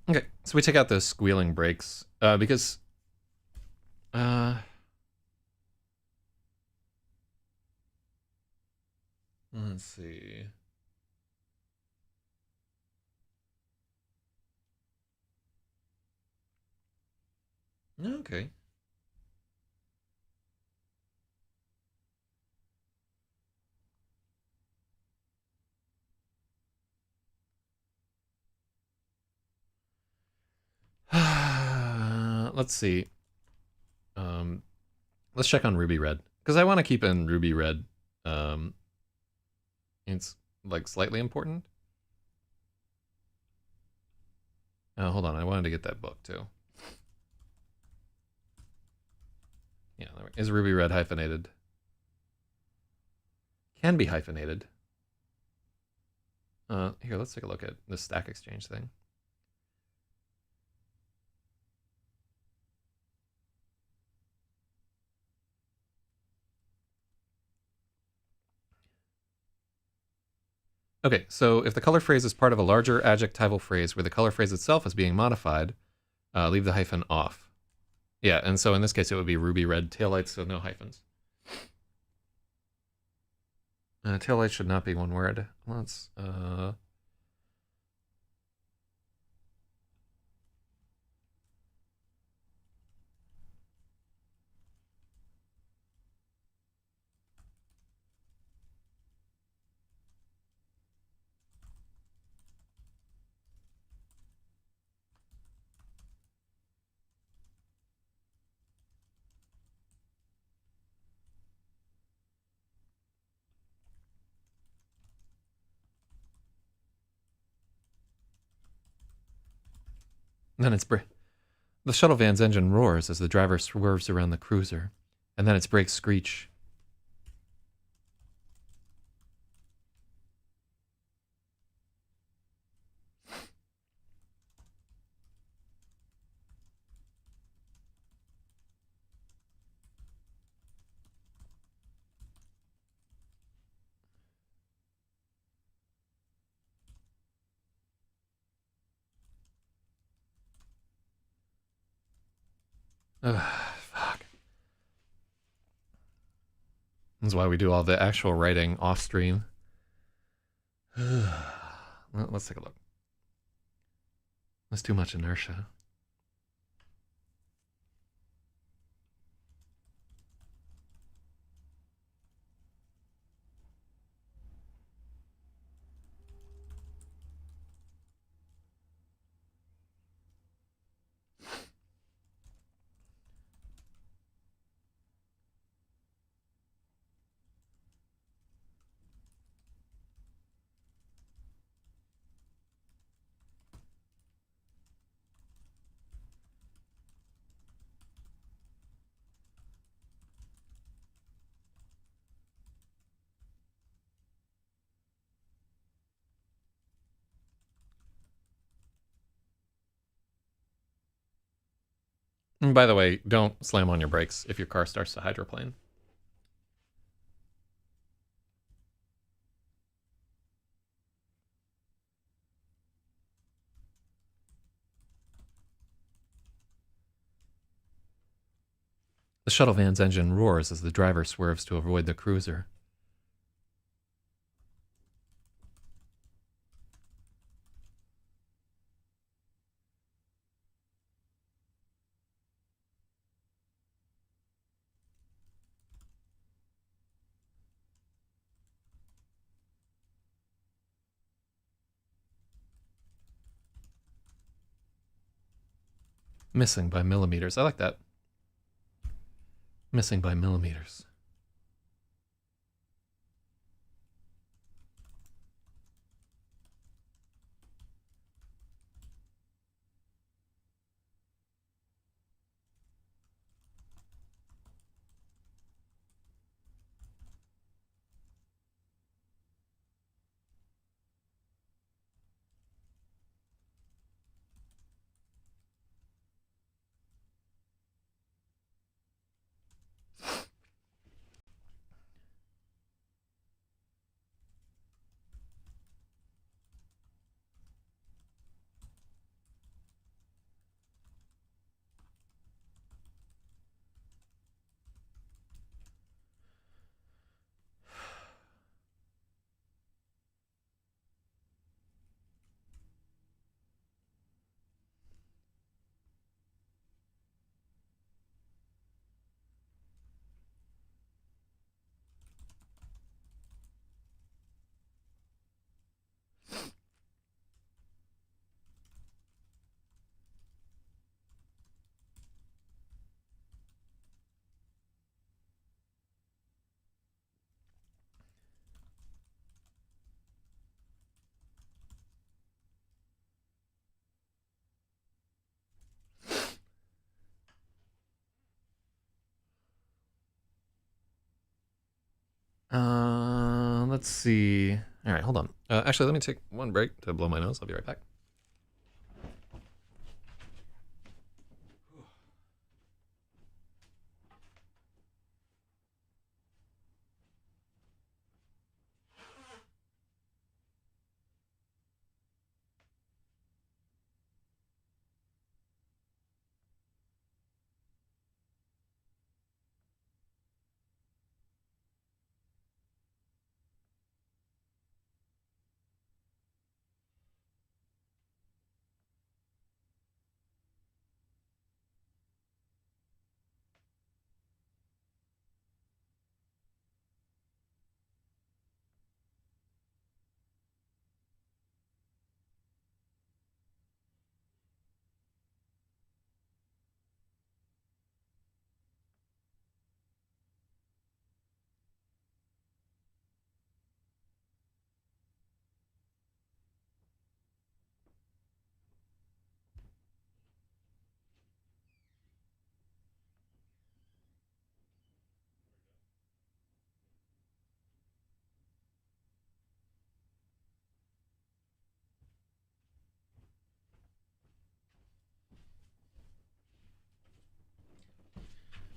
Okay, so we take out those squealing brakes because uh, let's see. Okay. Let's see. Um, let's check on Ruby Red because I want to keep in Ruby Red. Um, it's like slightly important. Oh, hold on. I wanted to get that book too. Yeah, is Ruby Red hyphenated? Can be hyphenated. Here, let's take a look at the Stack Exchange thing. Okay, so if the color phrase is part of a larger adjectival phrase where the color phrase itself is being modified, leave the hyphen off. Yeah, and so in this case it would be Ruby Red taillights, so no hyphens. Taillights should not be one word. Let's then it's the shuttle van's engine roars as the driver swerves around the cruiser, and then its brakes screech. Ugh, fuck. That's why we do all the actual writing off stream. Let's take a look. That's too much inertia. And by the way, don't slam on your brakes if your car starts to hydroplane. The shuttle van's engine roars as the driver swerves to avoid the cruiser. Missing by millimeters. I like that. Missing by millimeters. Let's see. All right, hold on. Actually, let me take one break to blow my nose. I'll be right back.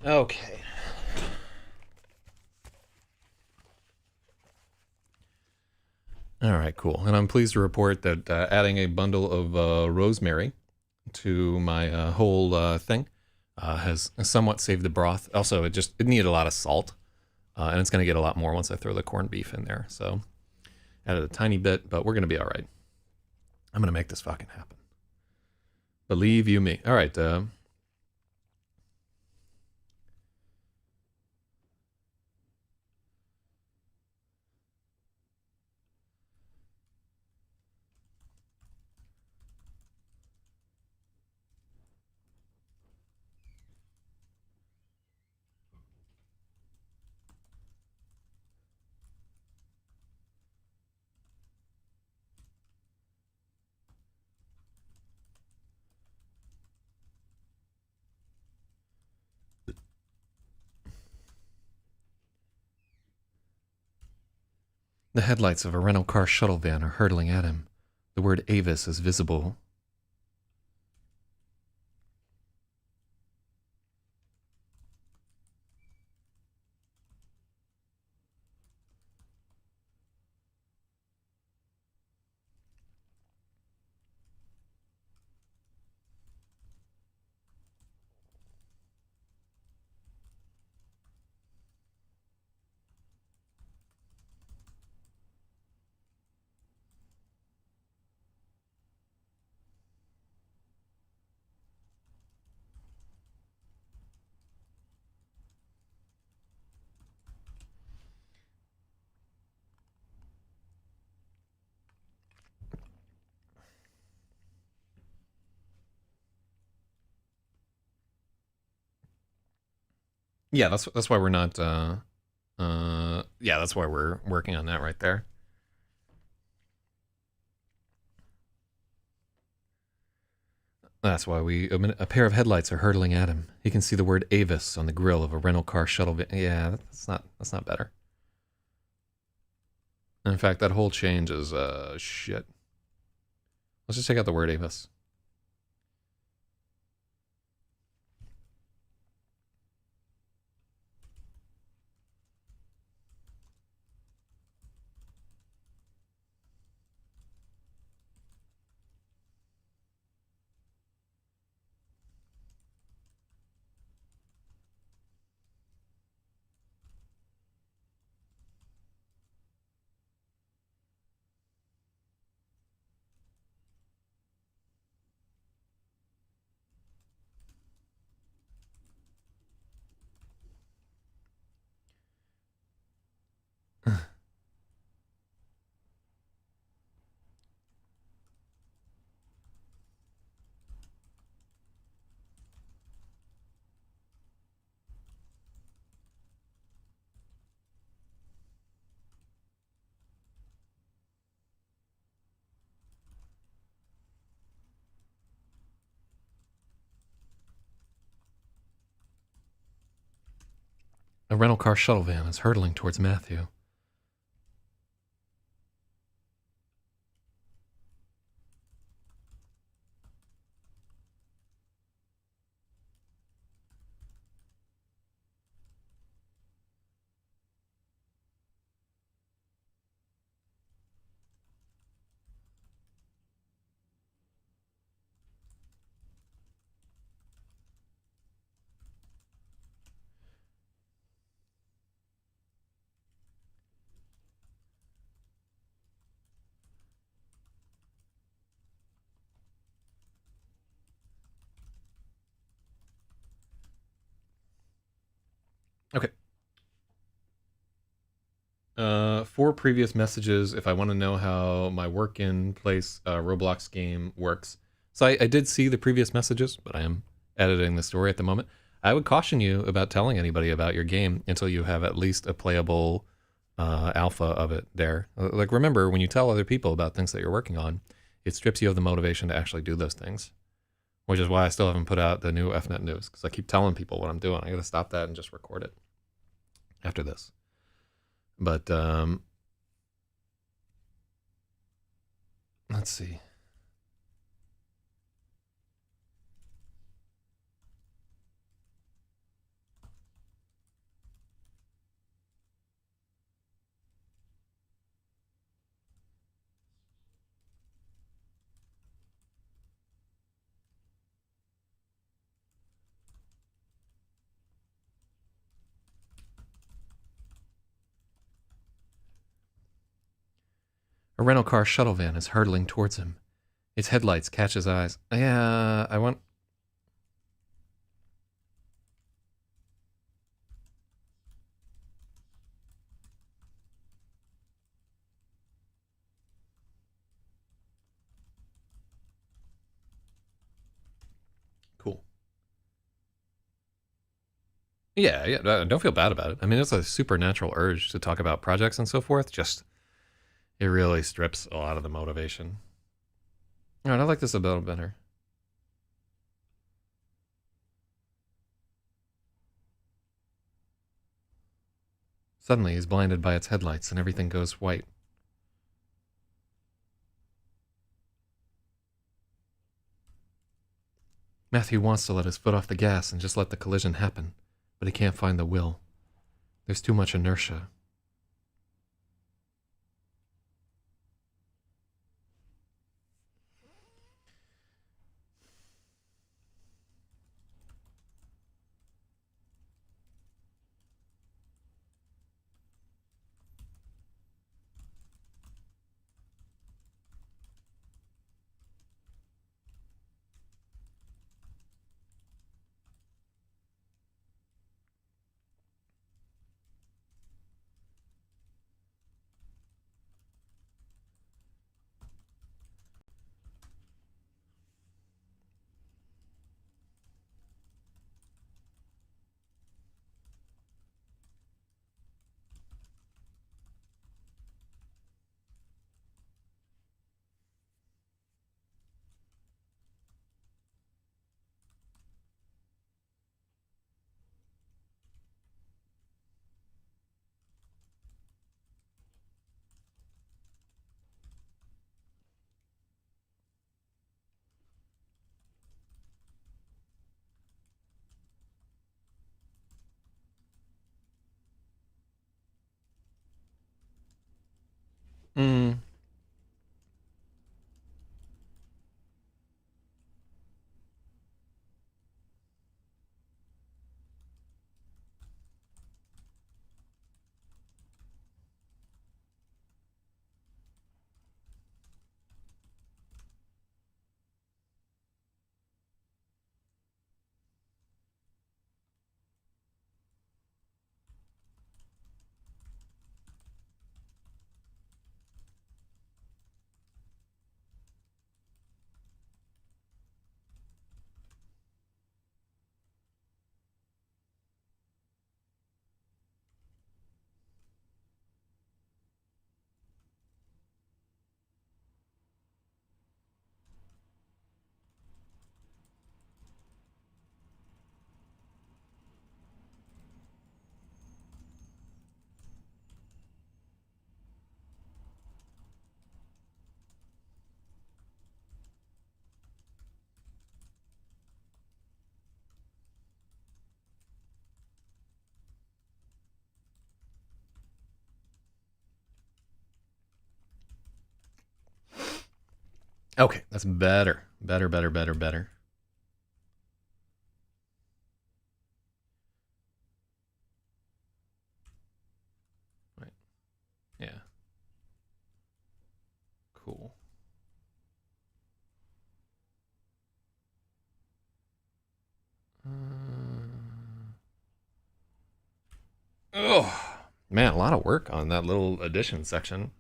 Okay. All right, cool. And I'm pleased to report that adding a bundle of rosemary to my whole thing has somewhat saved the broth. Also, it needed a lot of salt, and it's going to get a lot more once I throw the corned beef in there. So added a tiny bit, but we're going to be all right. I'm going to make this fucking happen. Believe you me. All right. The headlights of a rental car shuttle van are hurtling at him. The word Avis is visible. Yeah, that's why we're not. Yeah, that's why we're working on that right there. That's why a pair of headlights are hurtling at him. He can see the word Avis on the grill of a rental car shuttle. Yeah, that's not better. In fact, that whole change is shit. Let's just take out the word Avis. A rental car shuttle van is hurtling towards Matthew. Okay. For previous messages, if I want to know how my work in place Roblox game works. So I did see the previous messages, but I am editing the story at the moment. I would caution you about telling anybody about your game until you have at least a playable alpha of it there. Like, remember, when you tell other people about things that you're working on, it strips you of the motivation to actually do those things, which is why I still haven't put out the new FNet news, because I keep telling people what I'm doing. I got to stop that and just record it after this. But let's see. A rental car shuttle van is hurtling towards him. Its headlights catch his eyes. Yeah, I want. Cool. Yeah. Don't feel bad about it. I mean, it's a supernatural urge to talk about projects and so forth. Just, it really strips a lot of the motivation. All right, I like this a little better. Suddenly, he's blinded by its headlights and everything goes white. Matthew wants to let his foot off the gas and just let the collision happen, but he can't find the will. There's too much inertia. Okay, that's better. Better, better, better, better. Right. Yeah. Cool. Oh, man, a lot of work on that little addition section.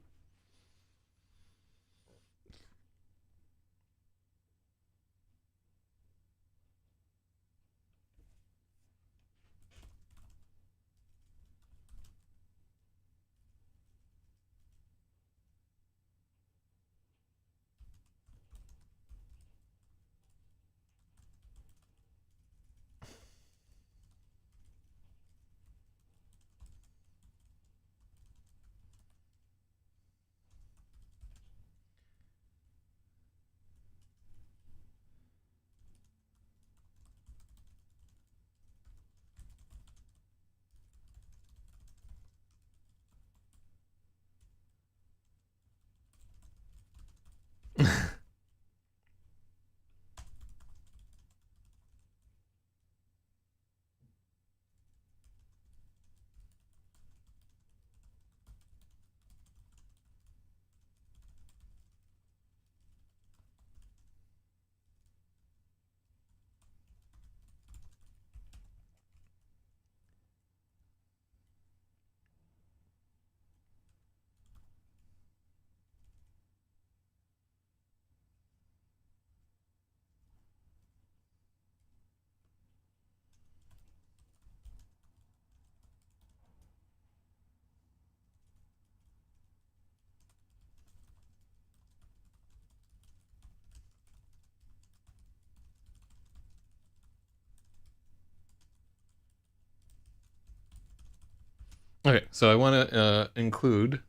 Okay, so I want to include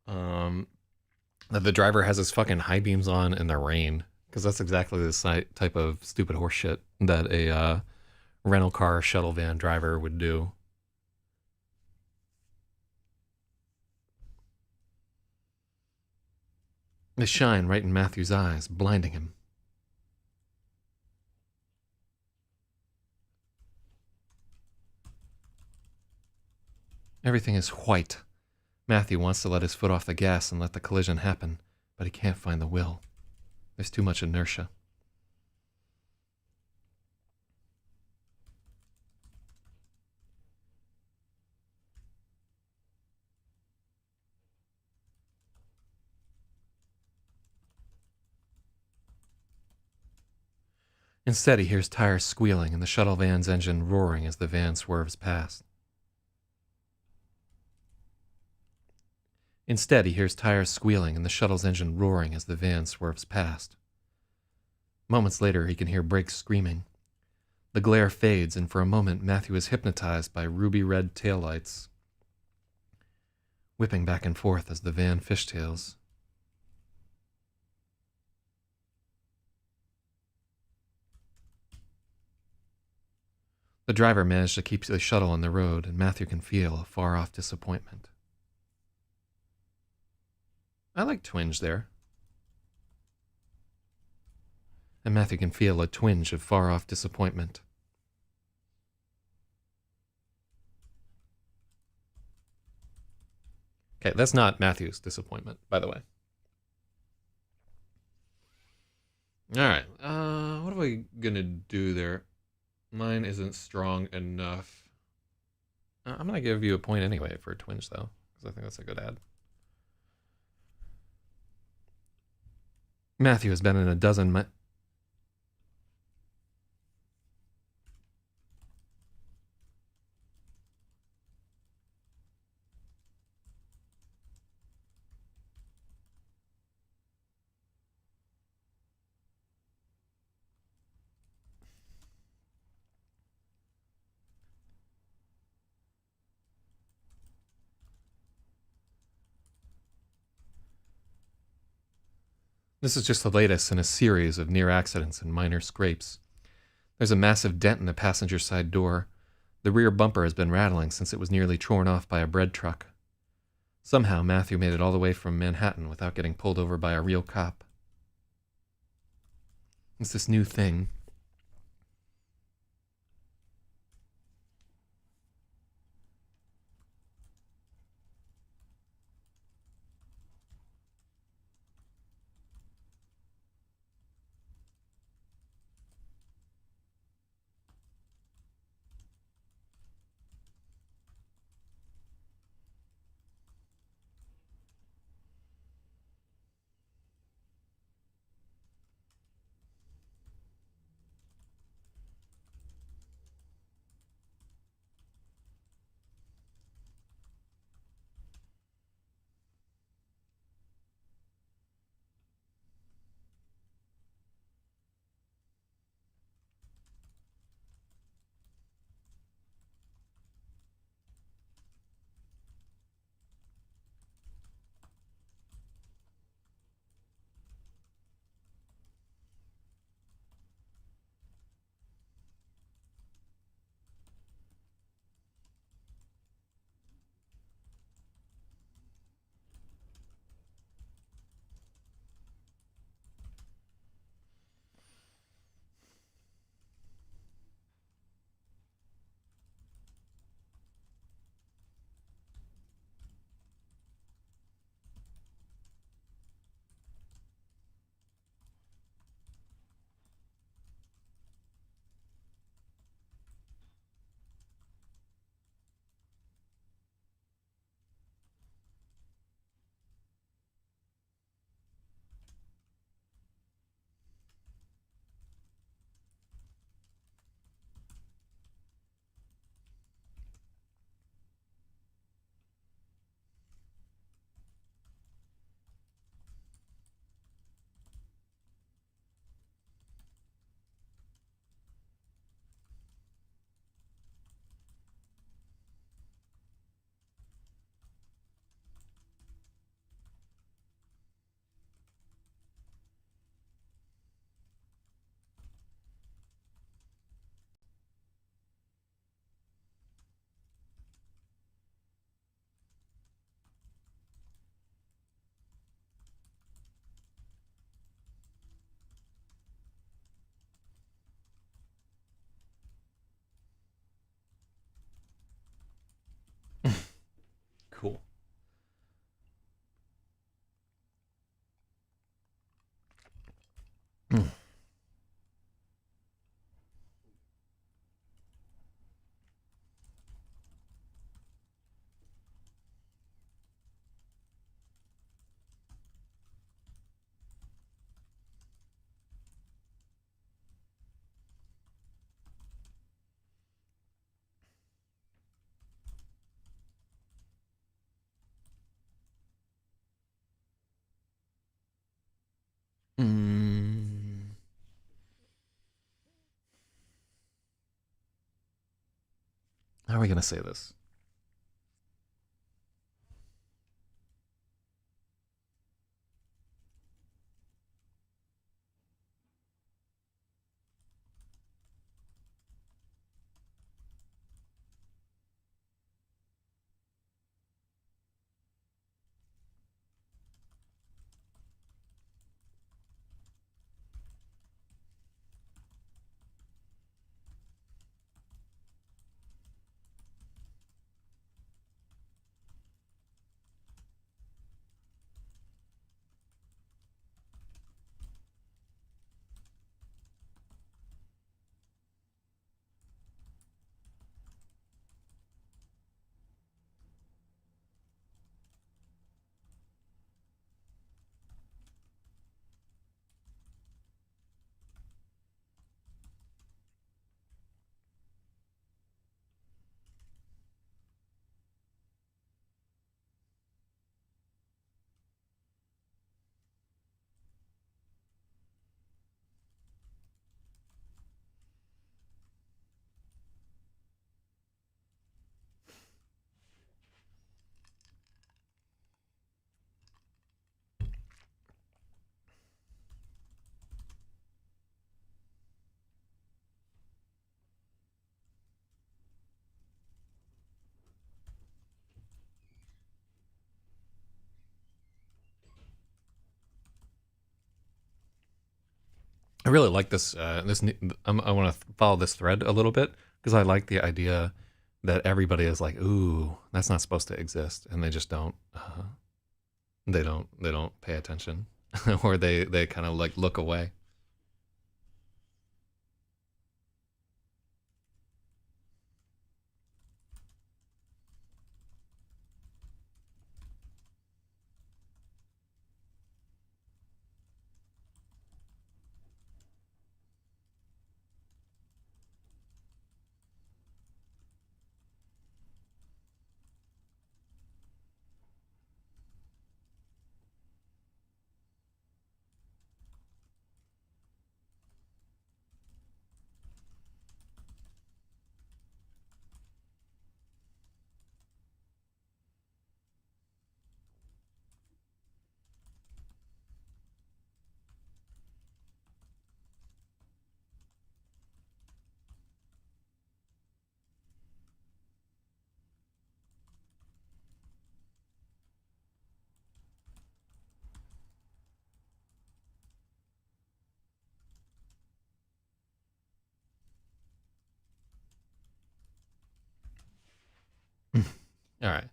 that the driver has his fucking high beams on in the rain, because that's exactly the type of stupid horseshit that a rental car shuttle van driver would do. They shine right in Matthew's eyes, blinding him. Everything is white. Matthew wants to let his foot off the gas and let the collision happen, but he can't find the will. There's too much inertia. Instead, he hears tires squealing and the shuttle van's engine roaring as the van swerves past. Instead, he hears tires squealing and the shuttle's engine roaring as the van swerves past. Moments later, he can hear brakes screaming. The glare fades, and for a moment, Matthew is hypnotized by ruby-red taillights, whipping back and forth as the van fishtails. The driver managed to keep the shuttle on the road, and Matthew can feel a far-off disappointment. I like twinge there. And Matthew can feel a twinge of far-off disappointment. Okay, that's not Matthew's disappointment, by the way. All right, what are we gonna do there? Mine isn't strong enough. I'm gonna give you a point anyway for a twinge, though, because I think that's a good ad. Matthew has been in a dozen. This is just the latest in a series of near accidents and minor scrapes. There's a massive dent in the passenger side door. The rear bumper has been rattling since it was nearly torn off by a bread truck. Somehow Matthew made it all the way from Manhattan without getting pulled over by a real cop. It's this new thing. Cool. Mm. How are we going to say this? I really like this. I want to follow this thread a little bit because I like the idea that everybody is like, "Ooh, that's not supposed to exist," and they just don't. They don't pay attention, or they kind of like look away. All right.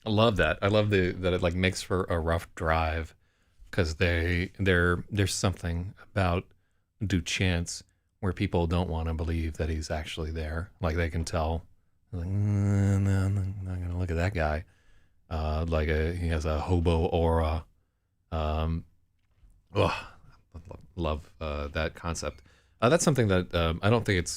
I love that. I love the that it like makes for a rough drive because there's something about Duchance where people don't want to believe that he's actually there. Like they can tell, like, no, I'm not gonna look at that guy. He has a hobo aura. Um, ugh, love that concept. That's something that I don't think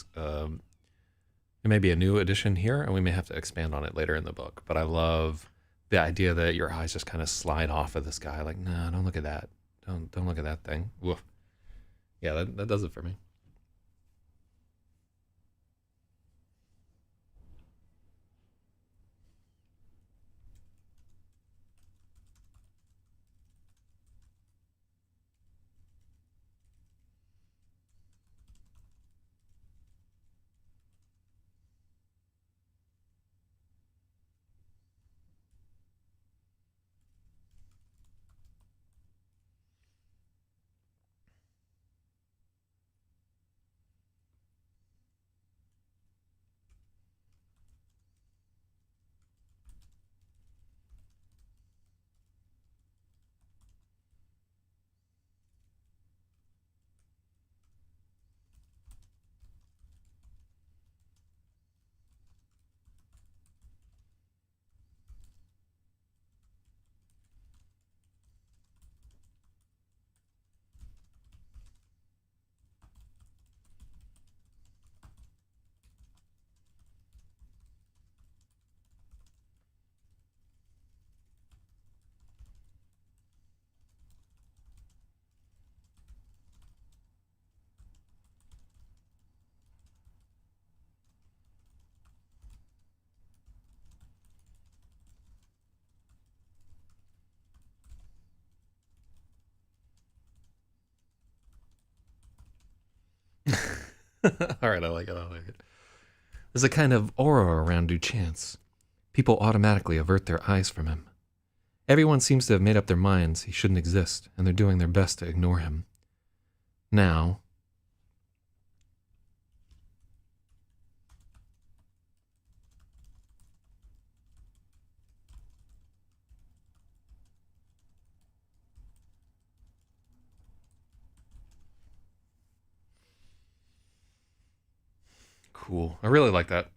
it may be a new addition here, and we may have to expand on it later in the book. But I love the idea that your eyes just kind of slide off of this guy. Like, no, don't look at that. Don't look at that thing. Woof. Yeah, that does it for me. All right, I like it. I like it. There's a kind of aura around Duchance. People automatically avert their eyes from him. Everyone seems to have made up their minds he shouldn't exist, and they're doing their best to ignore him. Now, cool. I really like that.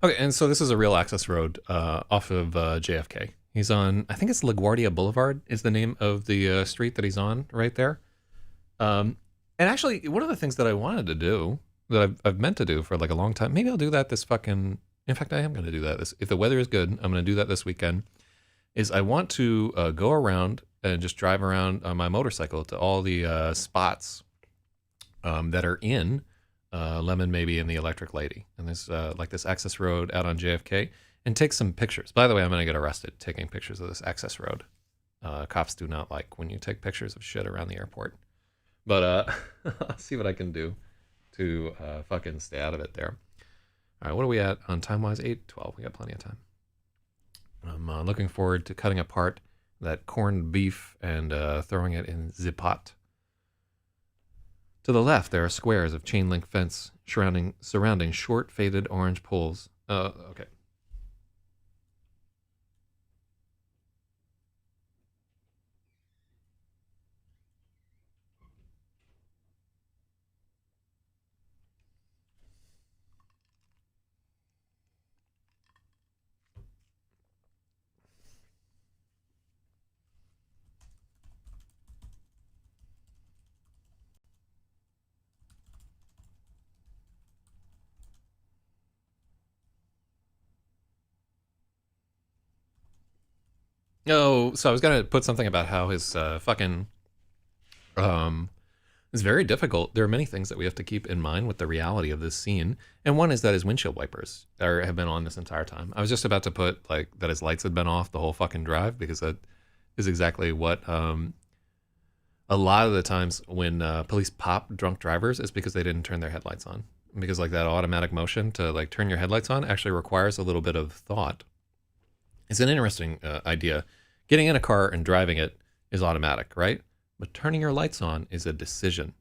Okay, and so this is a real access road off of JFK. He's on, I think it's LaGuardia Boulevard is the name of the street that he's on right there. And actually, one of the things that I wanted to do, that I've meant to do for like a long time, maybe I'll do that this fucking, in fact, I am going to do that. If the weather is good, I'm going to do that this weekend, is I want to go around and just drive around on my motorcycle to all the spots that are in Lemon Maybe and the Electric Lady. And there's like this access road out on JFK, and take some pictures. By the way, I'm going to get arrested taking pictures of this access road. Cops do not like when you take pictures of shit around the airport. But I'll see what I can do to fucking stay out of it there. All right, what are we at on time-wise? 8:12. We got plenty of time. I'm looking forward to cutting apart that corned beef and throwing it in the pot. To the left, there are squares of chain link fence surrounding short, faded orange poles. Okay. Oh, so I was gonna put something about how his fucking um is very difficult. There are many things that we have to keep in mind with the reality of this scene, and one is that his windshield wipers have been on this entire time. I was just about to put like that his lights had been off the whole fucking drive, because that is exactly what a lot of the times when police pop drunk drivers is because they didn't turn their headlights on, because like that automatic motion to like turn your headlights on actually requires a little bit of thought. It's an interesting idea. Getting in a car and driving it is automatic, right? But turning your lights on is a decision.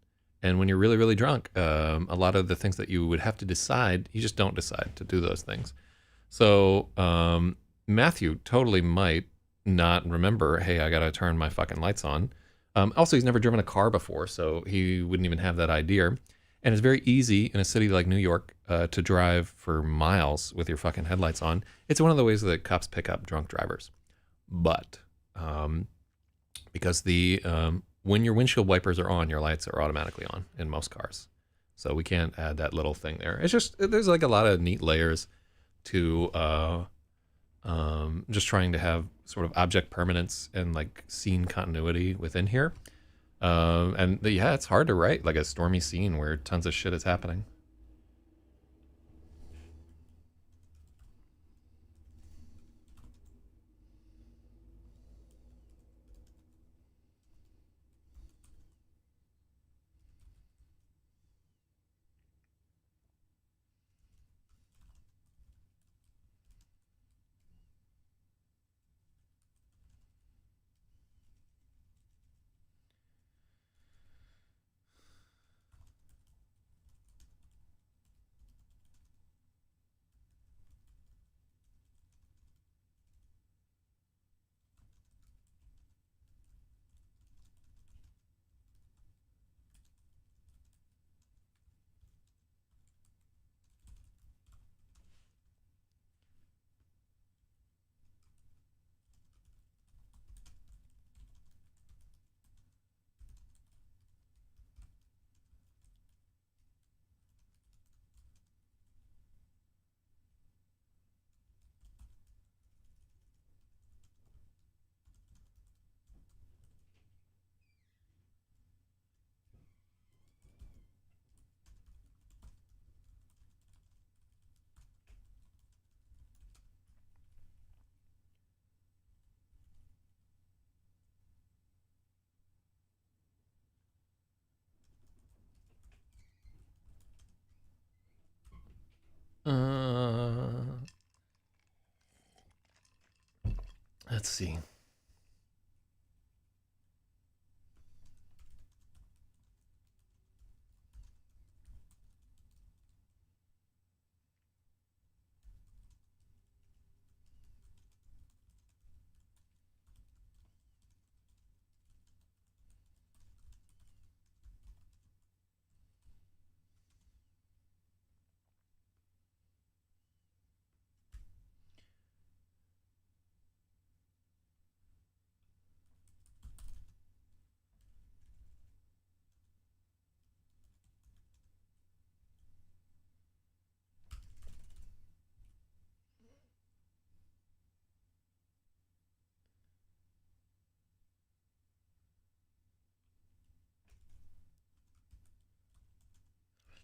And when you're really, really drunk, a lot of the things that you would have to decide, you just don't decide to do those things. So Matthew totally might not remember, hey, I got to turn my fucking lights on. Also, he's never driven a car before, so he wouldn't even have that idea. And it's very easy in a city like New York to drive for miles with your fucking headlights on. It's one of the ways that cops pick up drunk drivers. But because when your windshield wipers are on, your lights are automatically on in most cars. So we can't add that little thing there. It's just, there's like a lot of neat layers to just trying to have sort of object permanence and like scene continuity within here. And yeah, it's hard to write like a stormy scene where tons of shit is happening. Let's see.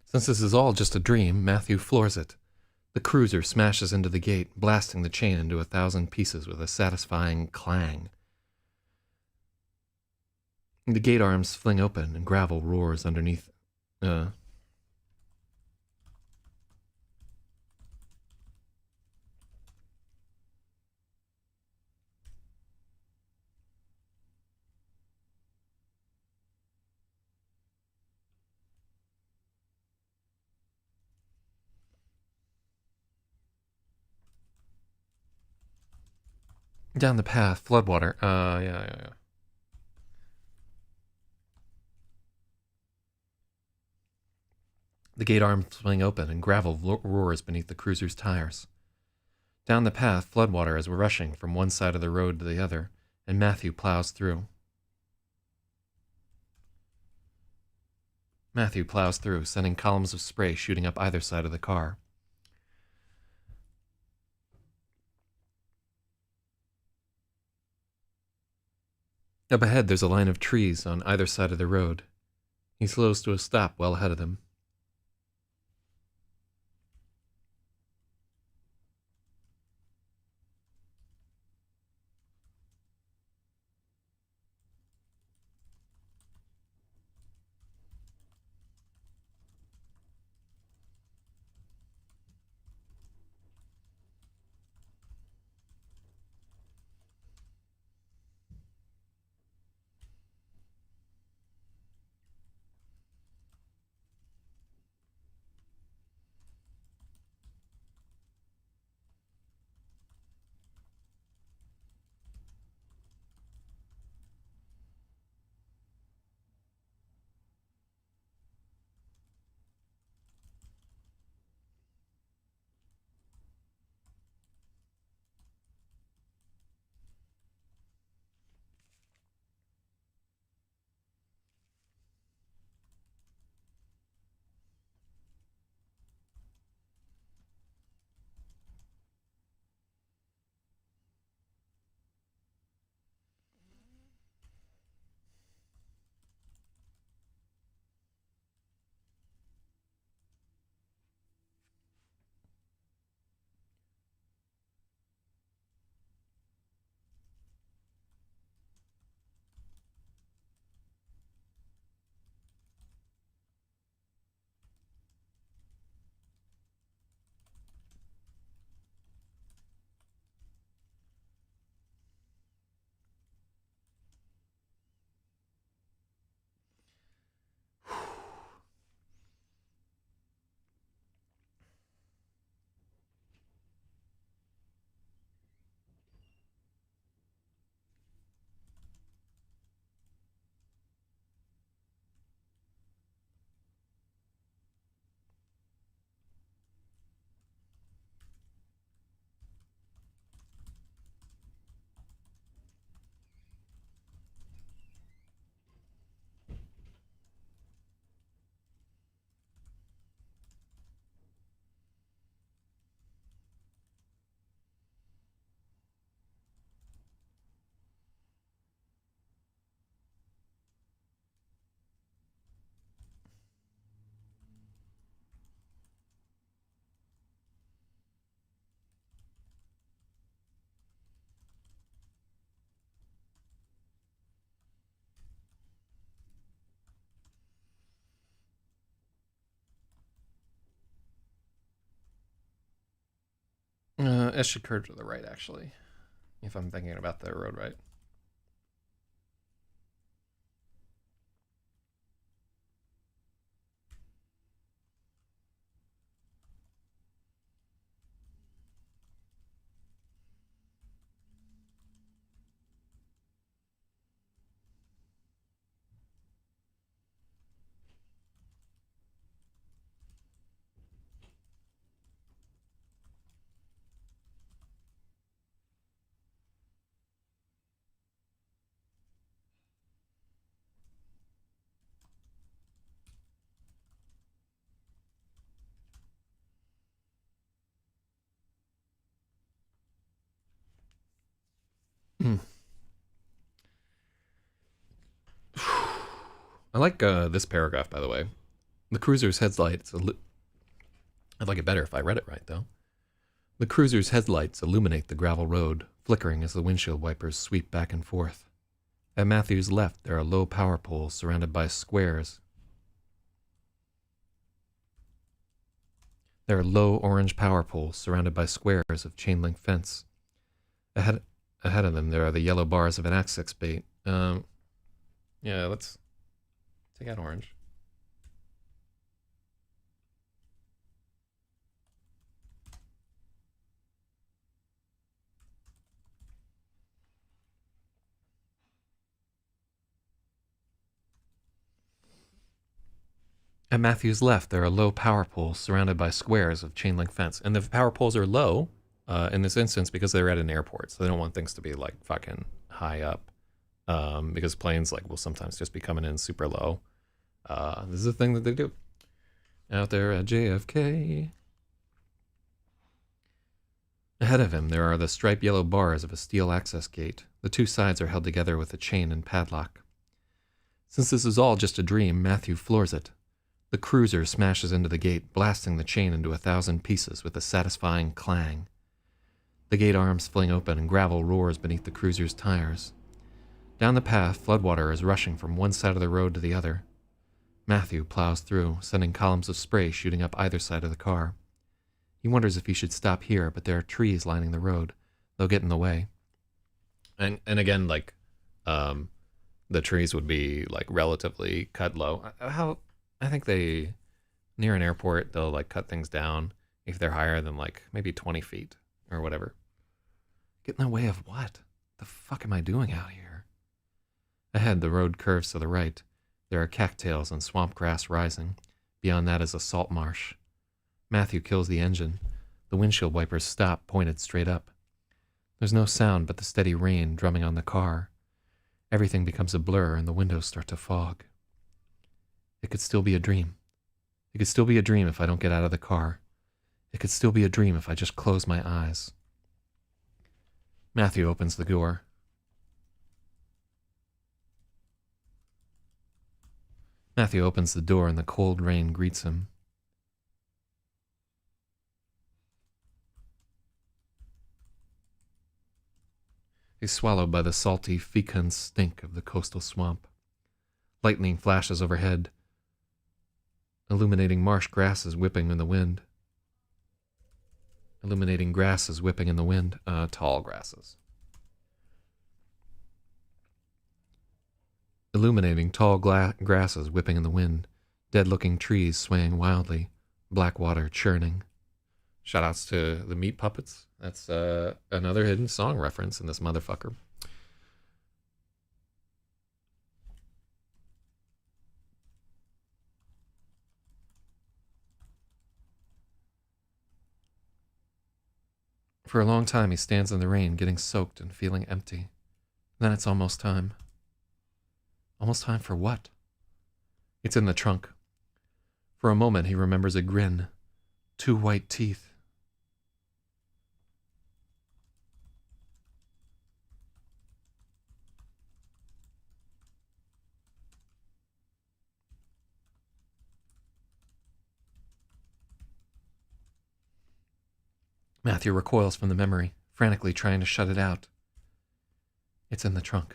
Since this is all just a dream, Matthew floors it. The cruiser smashes into the gate, blasting the chain into 1,000 pieces with a satisfying clang. The gate arms fling open and gravel roars underneath. Down the path, floodwater. Yeah. The gate arms swing open and gravel roars beneath the cruiser's tires. Down the path, floodwater is rushing from one side of the road to the other, and Matthew plows through. Sending columns of spray shooting up either side of the car. Up ahead, there's a line of trees on either side of the road. He slows to a stop well ahead of them. It should curve to the right, actually, if I'm thinking about the road right. I like this paragraph, by the way. The cruiser's headlights. I'd like it better if I read it right, though. The cruiser's headlights illuminate the gravel road, flickering as the windshield wipers sweep back and forth. At Matthew's left, there are low power poles surrounded by squares. There are low orange power poles surrounded by squares of chain link fence. Ahead of them, there are the yellow bars of an access bait. Yeah, let's take out orange. At Matthew's left, there are low power poles surrounded by squares of chain link fence. And the power poles are low in this instance because they're at an airport. So they don't want things to be like fucking high up because planes like will sometimes just be coming in super low. This is a thing that they do out there at JFK. Ahead of him, there are the striped yellow bars of a steel access gate. The two sides are held together with a chain and padlock. Since this is all just a dream, Matthew floors it. The cruiser smashes into the gate, blasting the chain into 1,000 pieces with a satisfying clang. The gate arms fling open and gravel roars beneath the cruiser's tires. Down the path, floodwater is rushing from one side of the road to the other. Matthew plows through, sending columns of spray shooting up either side of the car. He wonders if he should stop here, but there are trees lining the road. They'll get in the way. And again, like, the trees would be, like, relatively cut low. I think near an airport, they'll, like, cut things down if they're higher than, like, maybe 20 feet or whatever. Get in the way of what? The fuck am I doing out here? Ahead, the road curves to the right. There are cattails and swamp grass rising. Beyond that is a salt marsh. Matthew kills the engine. The windshield wipers stop, pointed straight up. There's no sound but the steady rain drumming on the car. Everything becomes a blur and the windows start to fog. It could still be a dream. It could still be a dream if I don't get out of the car. It could still be a dream if I just close my eyes. Matthew opens the door. Matthew opens the door and the cold rain greets him. He's swallowed by the salty, fecund stink of the coastal swamp. Lightning flashes overhead, illuminating marsh grasses whipping in the wind. Illuminating grasses whipping in the wind. Tall grasses. Illuminating tall grasses whipping in the wind. Dead-looking trees swaying wildly. Black water churning. Shoutouts to the Meat Puppets. That's another hidden song reference in this motherfucker. For a long time, he stands in the rain, getting soaked and feeling empty. Then it's almost time. Almost time for what? It's in the trunk. For a moment, he remembers a grin. 2 white teeth. Matthew recoils from the memory, frantically trying to shut it out. It's in the trunk.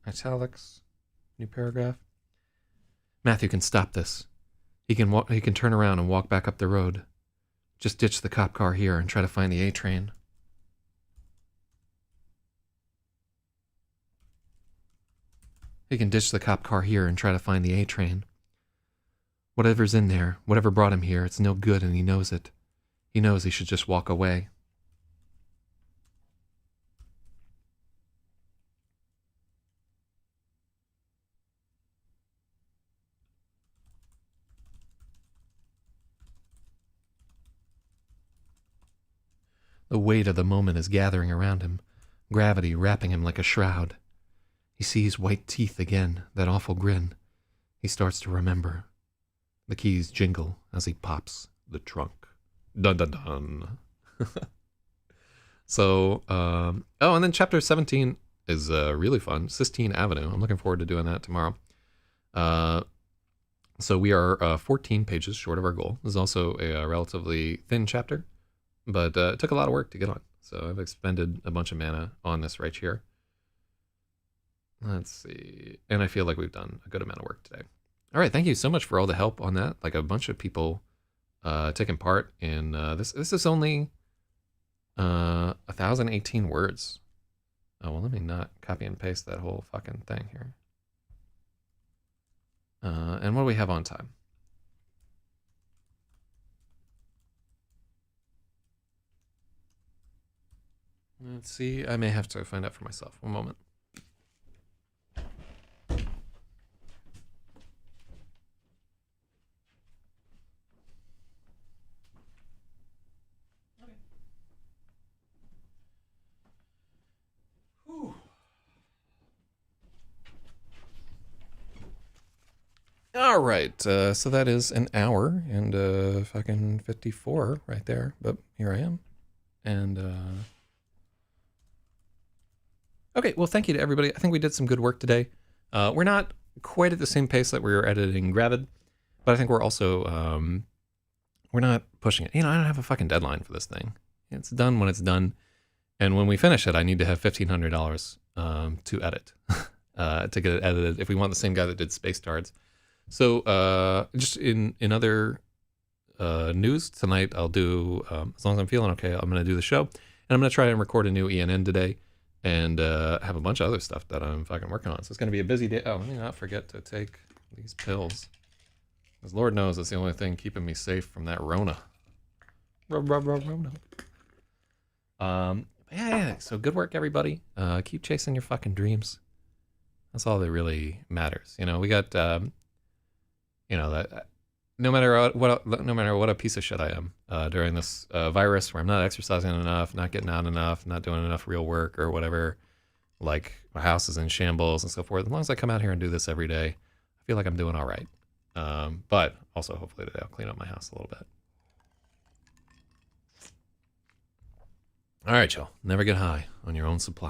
Italics. New paragraph. Matthew can stop this. He can turn around and walk back up the road. Just ditch the cop car here and try to find the A train. He can ditch the cop car here and try to find the A train. Whatever's in there, whatever brought him here, it's no good and he knows it. He knows he should just walk away. The weight of the moment is gathering around him, gravity wrapping him like a shroud. He sees white teeth again, that awful grin. He starts to remember. The keys jingle as he pops the trunk. Dun dun dun. So, and then chapter 17 is really fun. Sistine Avenue. I'm looking forward to doing that tomorrow. So we are 14 pages short of our goal. This is also a relatively thin chapter, but it took a lot of work to get on. So I've expended a bunch of mana on this right here. Let's see. And I feel like we've done a good amount of work today. All right, thank you so much for all the help on that. Like a bunch of people taking part in this. This is only 1,018 words. Oh, well, let me not copy and paste that whole fucking thing here. And what do we have on time? Let's see. I may have to find out for myself. One moment. All right, so that is an hour and fucking 54 right there, but here I am. And okay, well, thank you to everybody. I think we did some good work today. We're not quite at the same pace that we were editing Gravid, but I think we're also we're not pushing it. You know, I don't have a fucking deadline for this thing. It's done when it's done, and when we finish it, I need to have $1,500 to edit to get it edited. If we want the same guy that did Space Tards. So just in other news tonight, I'll do, as long as I'm feeling okay, I'm going to do the show. And I'm going to try and record a new ENN today and have a bunch of other stuff that I'm fucking working on. So it's going to be a busy day. Oh, let me not forget to take these pills. Because Lord knows it's the only thing keeping me safe from that Rona. Rona. Yeah, so good work, everybody. Keep chasing your fucking dreams. That's all that really matters. You know, we got... you know, that no matter what a piece of shit I am during this virus, where I'm not exercising enough, not getting out enough, not doing enough real work or whatever, like my house is in shambles and so forth. As long as I come out here and do this every day, I feel like I'm doing all right. But also, hopefully today I'll clean up my house a little bit. All right, y'all. Never get high on your own supply.